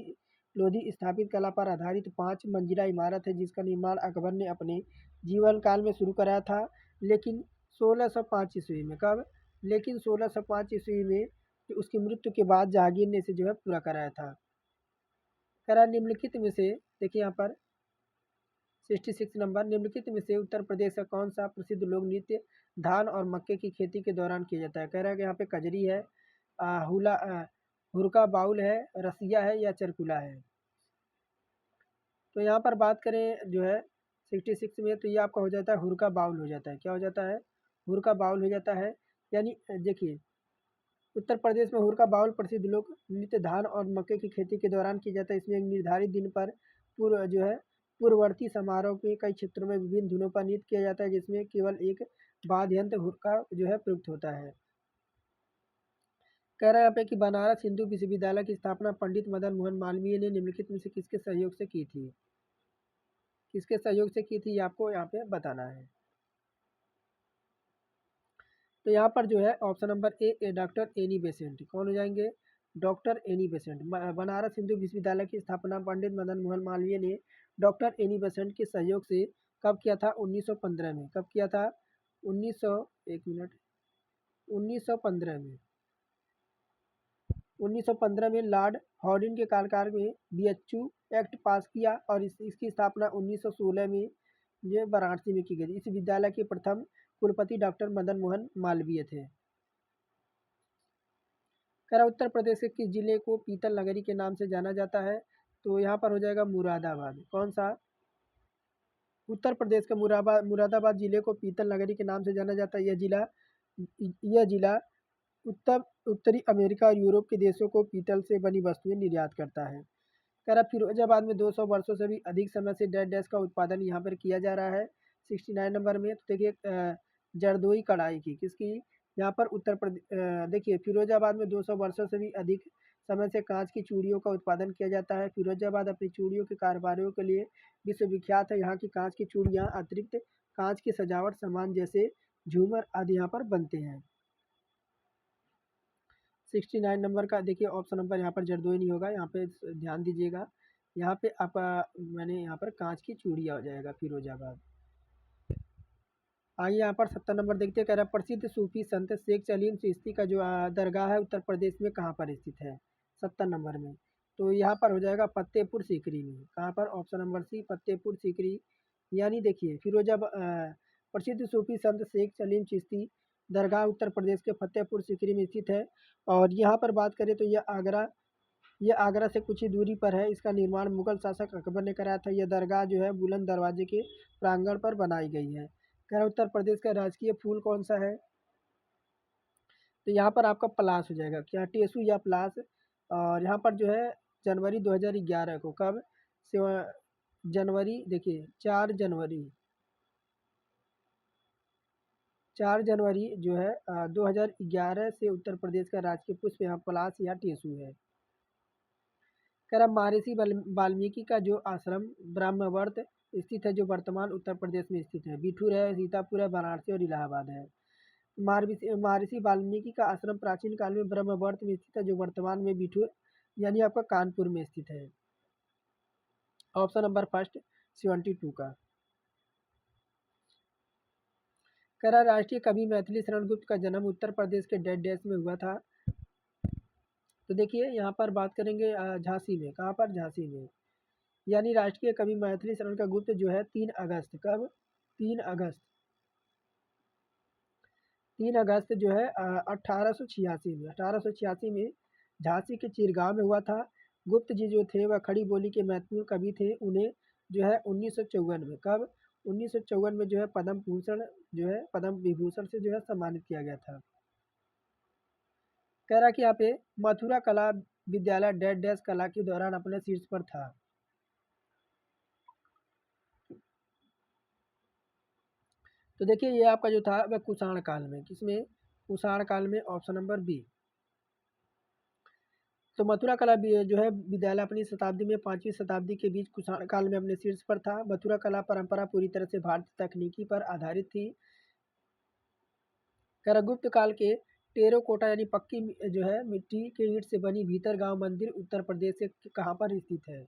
लोधी स्थापित कला पर आधारित 5 मंजिला इमारत है, जिसका निर्माण अकबर ने अपने जीवन काल में शुरू कराया था, लेकिन 1605 ईस्वी में। कब? लेकिन 1605 ईस्वी में उसकी मृत्यु के बाद जहांगीर ने इसे जो है पूरा कराया था। कह रहा निम्नलिखित में से देखिए यहाँ पर 66 नंबर, निम्नलिखित में से उत्तर प्रदेश का कौन सा प्रसिद्ध लोक नृत्य धान और मक्के की खेती के दौरान किया जाता है? कह रहा है कि यहाँ पे कजरी है, हुरका बाउल है, रसिया है या चरकुला है। तो यहाँ पर बात करें जो है 66 में तो ये आपका हो जाता है हुरका बाउल हो जाता है। क्या हो जाता है? हुरका बाउल हो जाता है। यानी देखिए उत्तर प्रदेश में हुरका बाउल प्रसिद्ध लोक नृत्य धान और मक्के की खेती के दौरान किया जाता है। इसमें एक निर्धारित दिन पर पूर्व जो है पूर्ववर्ती समारोह के कई क्षेत्रों में विभिन्न धुनों पर नृत्य किया जाता है, जिसमें केवल एक वाद्य यंत्र हुरका जो है प्रयुक्त होता है। कह रहा है यहाँ पे कि बनारस हिंदू विश्वविद्यालय की स्थापना पंडित मदन मोहन मालवीय ने निम्नलिखित में से किसके सहयोग से की थी? किसके सहयोग से की थी ये आपको यहाँ पे बताना है। तो यहाँ पर जो है option number A doctor Annie Besant. कौन हो जाएंगे? Doctor Annie Besant. Banaras Hindu विश्वविद्यालय की स्थापना पंडित मदन मोहन मालवीय ने डॉक्टर एनी बेसेंट के सहयोग से कब किया था? 1915 में। कब किया था? 1900 एक मिनट 1915 में। 1915 में लॉर्ड हॉर्डिन के कार्यकाल में बीएचयू एक्ट पास किया और इसकी स्थापना 1916 में जो वाराणसी में की गई। इस विद्यालय के प्रथम कुलपति डॉक्टर मदन मोहन मालवीय थे। कह रहा उत्तर प्रदेश के किस जिले को पीतल नगरी के नाम से जाना जाता है? तो यहाँ पर हो जाएगा मुरादाबाद। कौन सा? उत्तर प्रदेश के मुरादाबाद जिले को पीतल नगरी के नाम से जाना जाता है। यह जिला उत्तरी अमेरिका और यूरोप के देशों को पीतल से बनी वस्तुएं निर्यात करता है। कह रहा फिरोजाबाद में 200 वर्षों से भी अधिक समय से डेड डैश का उत्पादन यहाँ पर किया जा रहा है। 69 नंबर में तो देखिए जरदोई कढ़ाई की किसकी? यहाँ पर उत्तर प्रदेश देखिए फिरोजाबाद में 200 वर्षों से भी अधिक समय से कांच की चूड़ियों का उत्पादन किया जाता है। फिरोजाबाद अपनी चूड़ियों के कारोबारियों के लिए विश्वविख्यात है। यहाँ की कांच की चूड़ियाँ अतिरिक्त कांच की सजावट सामान जैसे झूमर आदि यहाँ पर बनते हैं। 69 नंबर का देखिए ऑप्शन नंबर यहाँ पर जरदोई नहीं होगा, यहाँ पे ध्यान दीजिएगा। यहाँ पे आप मैंने यहाँ पर कांच की चूड़ियाँ हो जाएगा फिरोजाबाद। आइए यहाँ पर 70 नंबर देखते हैं। कह रहा है प्रसिद्ध सूफी संत शेख सलीम चिश्ती का जो दरगाह है उत्तर प्रदेश में कहाँ पर स्थित है 70 नंबर में। तो यहाँ पर हो जाएगा फतेहपुर सीकरी में। कहाँ पर? Option number C Fatehpur Sikri. यानी देखिए प्रसिद्ध सूफी संत शेख सलीम चिश्ती दरगाह उत्तर प्रदेश के फतेहपुर सीकरी में स्थित है। और यहाँ पर बात करें तो यह आगरा से कुछ ही दूरी पर है। इसका निर्माण मुगल शासक अकबर ने कराया था। यह दरगाह जो है बुलंद दरवाजे के प्रांगण पर बनाई गई है। कह रहा उत्तर प्रदेश का राजकीय फूल कौन सा है? तो यहाँ पर आपका पलास हो जाएगा। क्या? टेसू या पलास। और यहाँ पर जो है जनवरी 2011 को, कब? जनवरी देखिए 4 जनवरी जो है 2011 से उत्तर प्रदेश का राजकीय पुष्प यहाँ पलास या टेसू है। कह रहा महर्षि वाल्मीकि का जो आश्रम ब्रह्मवर्त स्थित है, जो वर्तमान उत्तर प्रदेश में स्थित है। बिठूर है, सीतापुर है, वाराणसी और इलाहाबाद है। महर्षि वाल्मीकि का आश्रम प्राचीन काल में ब्रह्मवर्त में स्थित है, जो वर्तमान में बिठूर यानी आपका कानपुर में स्थित है। ऑप्शन नंबर फर्स्ट 72 का। कह रहा राष्ट्रीय कवि मैथिली शरण गुप्त का जन्म उत्तर प्रदेश के डेड डैश में हुआ था। तो देखिए यहाँ पर बात करेंगे झांसी में। कहाँ पर? झांसी में। यानी राष्ट्रीय कवि मैथिली शरण का गुप्त जो है 3 अगस्त, कब? 3 अगस्त। 3 अगस्त जो है 1886 में झांसी के चिरगांव में हुआ था। गुप्त जी जो थे वह खड़ी बोली के महत्वपूर्ण कवि थे। उन्हें जो है 1954 में, कब? 1954 में जो है पद्म विभूषण से जो है सम्मानित किया गया था। कह रहा कि यहाँ पे मथुरा कला विद्यालय डेड डैश कला के दौरान अपने शीर्ष पर था। तो देखिए ये आपका जो था वह कुषाण काल में। किसमें? कुषाण काल में। Option number B. तो मथुरा कला जो है विद्यालय अपनी शताब्दी में 5वीं शताब्दी के बीच कुषाण काल में अपने शीर्ष पर था। मथुरा कला परंपरा पूरी तरह से भारतीय तकनीकी पर आधारित थी। गुप्त काल के टेराकोटा यानी पक्की जो है मिट्टी के ईंट से बनी भीतर गांव मंदिर उत्तर प्रदेश के कहाँ पर स्थित है?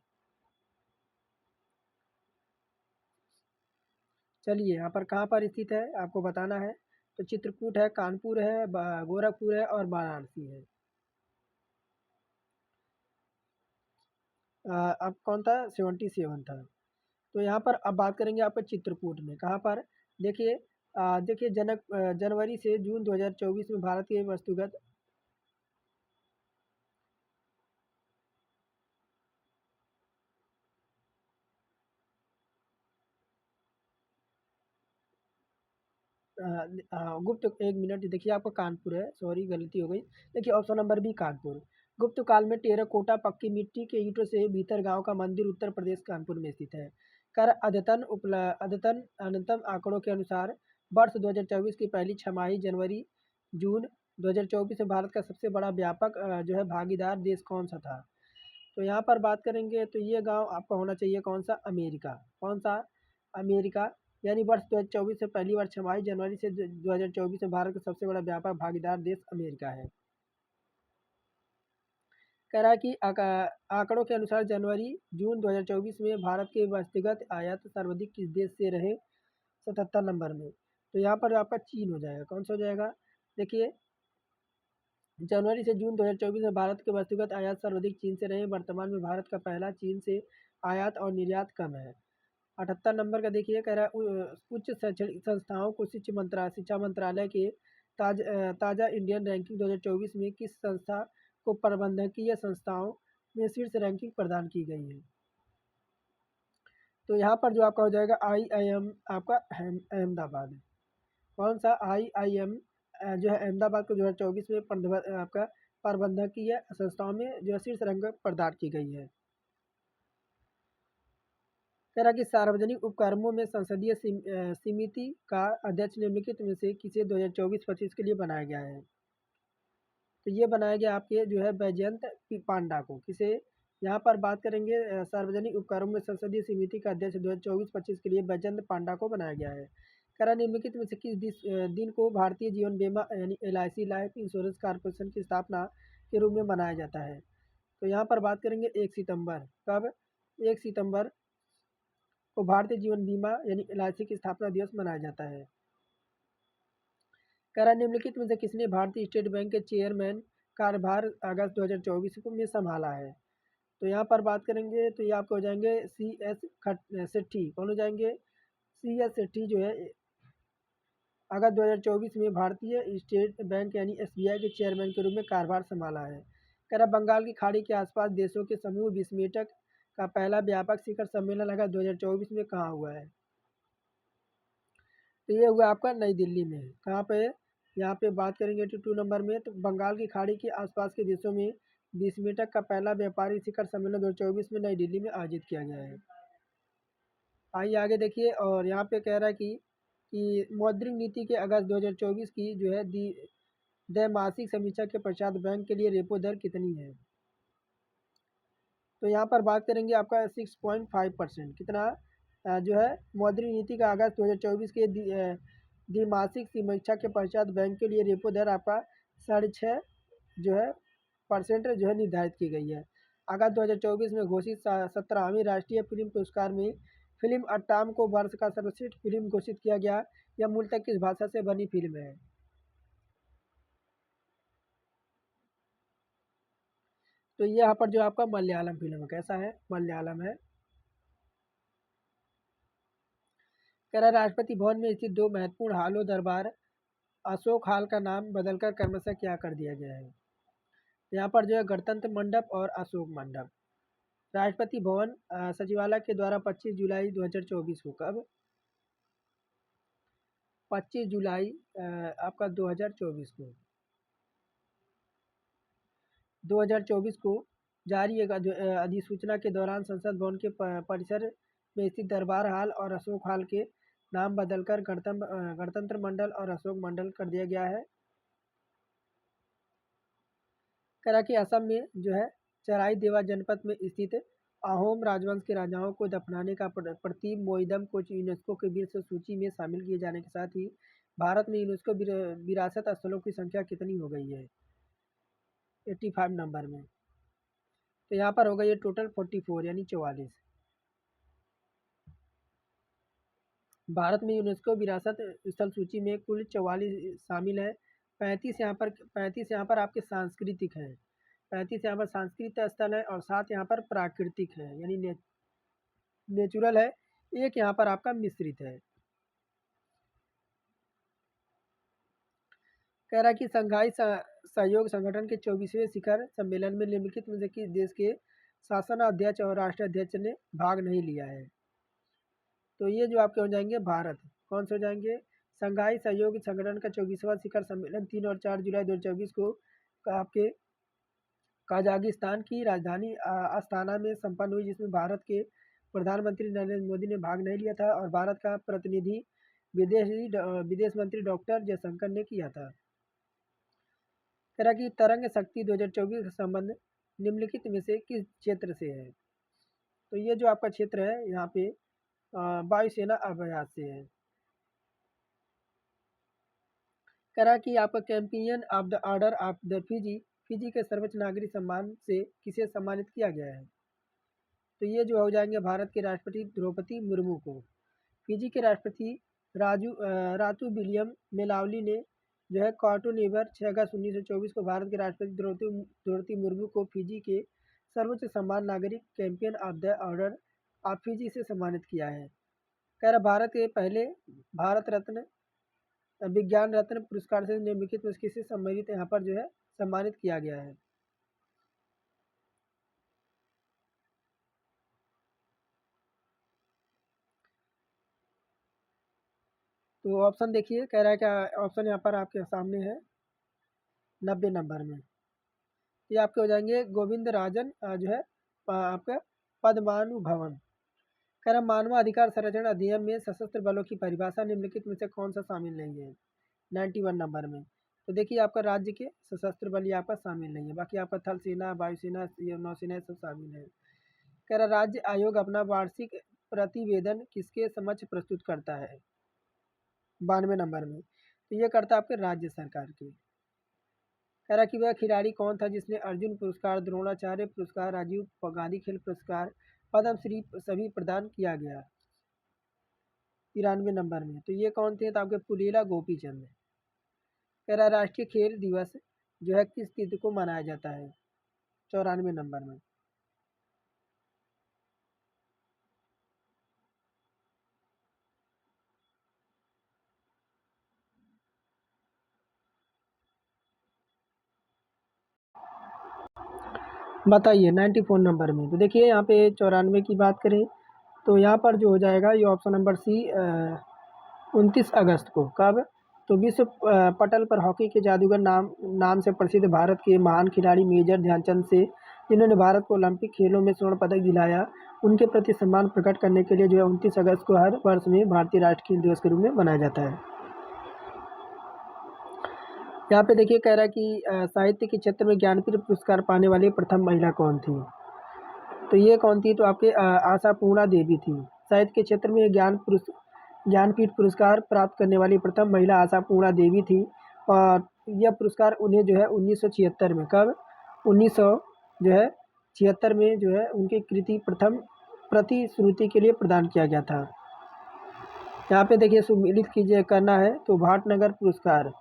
चलिए यहाँ पर कहाँ पर स्थित है आपको बताना है। तो चित्रकूट है, कानपुर है, गोरखपुर है और वाराणसी है। अब कौन था? 77 था। तो यहाँ पर अब बात करेंगे आपका चित्रकूट में। कहाँ पर? देखिए जनवरी से जून 2024 में भारत के वस्तुगत गुप्त, एक मिनट, देखिए आपका कानपुर है, सॉरी गलती हो गई। देखिए ऑप्शन नंबर बी कानपुर। गुप्त काल में टेराकोटा पक्की मिट्टी के ईंटों से भीतर गांव का मंदिर उत्तर प्रदेश कानपुर में स्थित है। अद्यतन अनंतम आंकड़ों के अनुसार वर्ष 2024 की पहली छमाही जनवरी जून 2024 में भारत का सबसे बड़ा व्यापक जो है भागीदार देश कौन सा था? तो यहाँ पर बात करेंगे तो ये गांव आपका होना चाहिए कौन सा? अमेरिका। कौन सा? अमेरिका। यानी वर्ष 2024 से पहली बार 26 जनवरी से 2024 में भारत का सबसे बड़ा व्यापक भागीदार देश अमेरिका है। कह रहा है कि आंकड़ों के अनुसार जनवरी जून 2024 में भारत के व्यक्तिगत आयात सर्वाधिक किस देश से रहे? 77 नंबर में। तो यहाँ पर आपका चीन हो जाएगा। कौन सा हो जाएगा? देखिए जनवरी से जून 2024 में भारत के व्यक्तिगत आयात सर्वाधिक चीन से रहे। वर्तमान में भारत का पहला चीन से आयात और निर्यात कम है। 78 नंबर का देखिए कह रहा है उच्च शैक्षणिक संस्थाओं को शिक्षा मंत्रालय के ताज़ा इंडियन रैंकिंग 2024 में किस संस्था को प्रबंधकीय संस्थाओं में शीर्ष रैंकिंग प्रदान की गई है? तो यहाँ पर जो आपका हो जाएगा IIM आपका अहमदाबाद है। कौन सा? IIM जो है अहमदाबाद को 2024 में आपका प्रबंधकीय संस्थाओं में जो है शीर्ष रैंक प्रदान की गई है। कह रहा कि सार्वजनिक उपक्रमों में संसदीय समिति का अध्यक्ष निम्नलिखित में से किसे 2024-25 के लिए बनाया गया है? तो ये बनाया गया आपके जो है बैजयंत पांडा को। किसे? यहाँ पर बात करेंगे सार्वजनिक उपक्रमों में संसदीय समिति का अध्यक्ष 2024-25 के लिए बैजयंत पांडा को बनाया गया है। कह रहा निम्नलिखित में से किस दिन को भारतीय जीवन बीमा यानी LIC लाइफ इंश्योरेंस कॉर्पोरेशन की स्थापना के रूप में मनाया जाता है? तो यहाँ पर बात करेंगे 1 सितंबर। कब? 1 सितंबर को भारतीय जीवन बीमा यानी LIC की स्थापना दिवस मनाया जाता है। कह रहा निम्नलिखित में से किसने भारतीय स्टेट बैंक के चेयरमैन कार्यभार अगस्त 2024 को में संभाला है। तो यहाँ पर बात करेंगे तो ये आपको हो जाएंगे सेट्ठी। कौन हो जाएंगे? सेट्ठी जो है अगस्त 2024 में भारतीय स्टेट बैंक यानी एसबीआई के चेयरमैन के रूप में कार्यभार संभाला है। कह रहा बंगाल की खाड़ी के आसपास देशों के समूह 20 मीटक का पहला व्यापक शिखर सम्मेलन अगस्त 2024 में कहाँ हुआ है? तो ये हुआ आपका नई दिल्ली में। कहाँ पे? यहाँ पे बात करेंगे 2 नंबर में, तो बंगाल की खाड़ी के आसपास के देशों में 20 मीटक का पहला व्यापारिक शिखर सम्मेलन 2024 में नई दिल्ली में आयोजित किया गया है। आइए आगे देखिए, और यहाँ पे कह रहा है कि मौद्रिक नीति के अगस्त 2024 की जो है द्वैमासिक समीक्षा के पश्चात बैंक के लिए रेपो दर कितनी है? तो यहाँ पर बात करेंगे आपका 6.5%। कितना जो है मौद्रिक नीति का अगस्त 2024 के द्विमासिक समीक्षा के पश्चात बैंक के लिए रेपो दर आपका 6.5 जो है % जो है निर्धारित की गई है। अगस्त 2024 में घोषित 17वीं राष्ट्रीय फिल्म पुरस्कार में फिल्म अट्टाम को वर्ष का सर्वश्रेष्ठ फिल्म घोषित किया गया। यह मूलतः किस भाषा से बनी फिल्म है? तो ये यहाँ पर जो आपका मलयालम फिल्म है। कैसा है? मलयालम है। कह रहा राष्ट्रपति भवन में स्थित 2 महत्वपूर्ण हालों दरबार अशोक हाल का नाम बदलकर क्रमशः क्या कर दिया गया है? यहाँ पर जो है गणतंत्र मंडप और अशोक मंडप। राष्ट्रपति भवन सचिवालय के द्वारा 25 जुलाई 2024 को, कब? 25 जुलाई आपका 2024 को जारी एक अधिसूचना के दौरान संसद भवन के परिसर में स्थित दरबार हाल और अशोक हाल के नाम बदलकर गणतंत्र मंडल और अशोक मंडल कर दिया गया है। करा कि असम में जो है चराई देवा जनपद में स्थित अहोम राजवंश के राजाओं को दफनाने का प्रतीक मोइदम को यूनेस्को के विश्व सूची में शामिल किए जाने के साथ ही भारत में यूनेस्को विरासत स्थलों की संख्या कितनी हो गई है? 85 नंबर में। तो यहाँ पर हो गई है टोटल 44 यानी 44। भारत में यूनेस्को विरासत स्थल सूची में कुल 44 शामिल है। 35 यहाँ पर आपके सांस्कृतिक हैं। 35 यहाँ पर सांस्कृतिक स्थल है और 7 यहाँ पर प्राकृतिक है यानी नेचुरल है। एक यहाँ पर आपका मिश्रित है। कह रहा कि संघाई सहयोग संगठन के 24वें शिखर सम्मेलन में निम्नलिखित में से किस देश के शासनाध्यक्ष और राष्ट्राध्यक्ष ने भाग नहीं लिया है? तो ये जो आपके हो जाएंगे भारत। कौन से हो जाएंगे? संघाई सहयोग संगठन का 24वां शिखर सम्मेलन 3 और 4 जुलाई 2024 को आपके कजाकिस्तान की राजधानी अस्ताना में संपन्न हुई, जिसमें भारत के प्रधानमंत्री नरेंद्र मोदी ने भाग नहीं लिया था और भारत का प्रतिनिधि विदेश मंत्री डॉक्टर जयशंकर ने किया था। कह रहा कि तरंग शक्ति 2024 का संबंध निम्नलिखित में से किस क्षेत्र से है? तो ये जो आपका क्षेत्र है यहाँ पे वायुसेना अभ्यास से है। कह रहा कि आपका champion of the order of the Fiji के सर्वोच्च नागरिक सम्मान से किसे सम्मानित किया गया है? तो ये जो हो जाएंगे भारत के राष्ट्रपति द्रौपदी मुर्मू को। फिजी के राष्ट्रपति रातू विलियम मेलावली ने जो है कार्टून ईवर 6 अगस्त 1924 को भारत के राष्ट्रपति द्रौपदी मुर्मू को फिजी के सर्वोच्च सम्मान नागरिक champion of the order of Fiji से सम्मानित किया है। कह रहा भारत के पहले भारत रत्न विज्ञान रत्न पुरस्कार से निम्नलिखित में किसे सम्मानित यहाँ पर जो है सम्मानित किया गया है? तो ऑप्शन देखिए, कह रहा है क्या ऑप्शन यहाँ पर आपके सामने है 90 नंबर में। ये आपके हो जाएंगे गोविंद राजन जो है आपका पद्मानुभवन। कह रहा मानवाधिकार संरक्षण अधिनियम में सशस्त्र बलों की परिभाषा निम्नलिखित में से कौन सा शामिल नहीं है? 91 नंबर में। तो देखिए आपका राज्य के सशस्त्र बल ये आपका शामिल नहीं है, बाकी आपका थल सेना, वायुसेना, नौसेना सब शामिल है। कह रहा राज्य आयोग अपना वार्षिक प्रतिवेदन किसके समक्ष प्रस्तुत करता है? 92 नंबर में। तो ये करता है आपके राज्य सरकार के। कह रहा कि वह खिलाड़ी कौन था जिसने अर्जुन पुरस्कार, द्रोणाचार्य पुरस्कार, राजीव गांधी खेल पुरस्कार, पद्मश्री सभी प्रदान किया गया? 93 नंबर में। तो ये कौन थे? तो आपके पुलेला गोपीचंद। कह रहा है राष्ट्रीय खेल दिवस जो है किस तिथि को मनाया जाता है? 94 नंबर में। बताइए 94 नंबर में। तो देखिए यहाँ पे 94 की बात करें तो यहाँ पर जो हो जाएगा ये ऑप्शन नंबर सी 29 अगस्त को। कब? तो विश्व पटल पर हॉकी के जादूगर नाम से प्रसिद्ध भारत के महान खिलाड़ी मेजर ध्यानचंद से, जिन्होंने भारत को ओलंपिक खेलों में स्वर्ण पदक दिलाया, उनके प्रति सम्मान प्रकट करने के लिए जो है 29 अगस्त को हर वर्ष में भारतीय राष्ट्रीय खेल दिवस के रूप में मनाया जाता है। यहाँ पे देखिए कह रहा है कि साहित्य के क्षेत्र में ज्ञानपीठ पुरस्कार पाने वाली प्रथम महिला कौन थी? तो ये कौन थी? तो आपके आशापूर्णा देवी थी। साहित्य के क्षेत्र में ज्ञानपीठ पुरस्कार प्राप्त करने वाली प्रथम महिला आशापूर्णा देवी थी और यह पुरस्कार उन्हें जो है 1976 में, कब? 1976 में जो है उनकी कृति प्रथम प्रतिश्रुति के लिए प्रदान किया गया था। यहाँ पे देखिए सुमिलित कीजिए करना है तो भाटनगर पुरस्कार।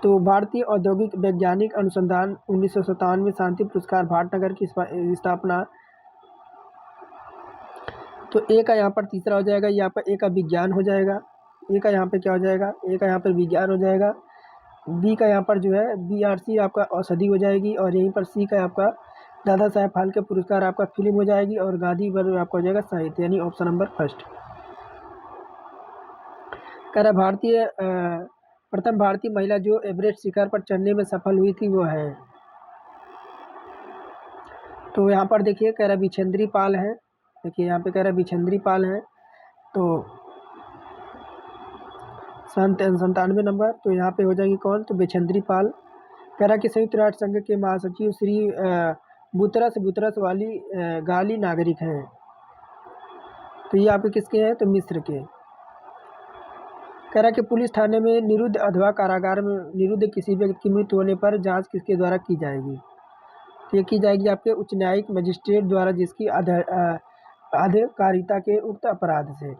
तो भारतीय औद्योगिक वैज्ञानिक अनुसंधान 1957 में शांति पुरस्कार भाटनगर की स्थापना। तो ए का यहाँ पर तीसरा हो जाएगा, यहाँ पर ए का विज्ञान हो जाएगा, ए का यहाँ पे क्या हो जाएगा? ए का यहाँ पर विज्ञान हो जाएगा। बी का यहाँ पर जो है BRC आपका औषधि हो जाएगी और यहीं पर सी का आपका दादा साहेब फाल्के पुरस्कार आपका फिल्म हो जाएगी और गांधी वर्ग आपका हो जाएगा साहित्य, यानी ऑप्शन नंबर फर्स्ट। कह रहा प्रथम भारतीय महिला जो एवरेस्ट शिखर पर चढ़ने में सफल हुई थी वो है। तो यहाँ पर देखिए कह रहा बिछेंद्री पाल है। देखिए यहाँ पे कह रहा बिछेंद्री पाल है। तो 97 नंबर। तो यहाँ पे हो जाएगी कौन? तो बिछेंद्री पाल। कह रहा कि संयुक्त राष्ट्र संघ के महासचिव श्री बुतरस वाली गाली नागरिक हैं। तो ये आपके किसके हैं? तो मिस्र के। कह रहा कि पुलिस थाने में निरुद्ध अथवा कारागार में निरुद्ध किसी व्यक्ति की मृत्यु होने पर जांच किसके द्वारा की जाएगी? तो ये की जाएगी आपके उच्च न्यायिक मजिस्ट्रेट द्वारा, जिसकी अधिकारिता के उक्त अपराध से।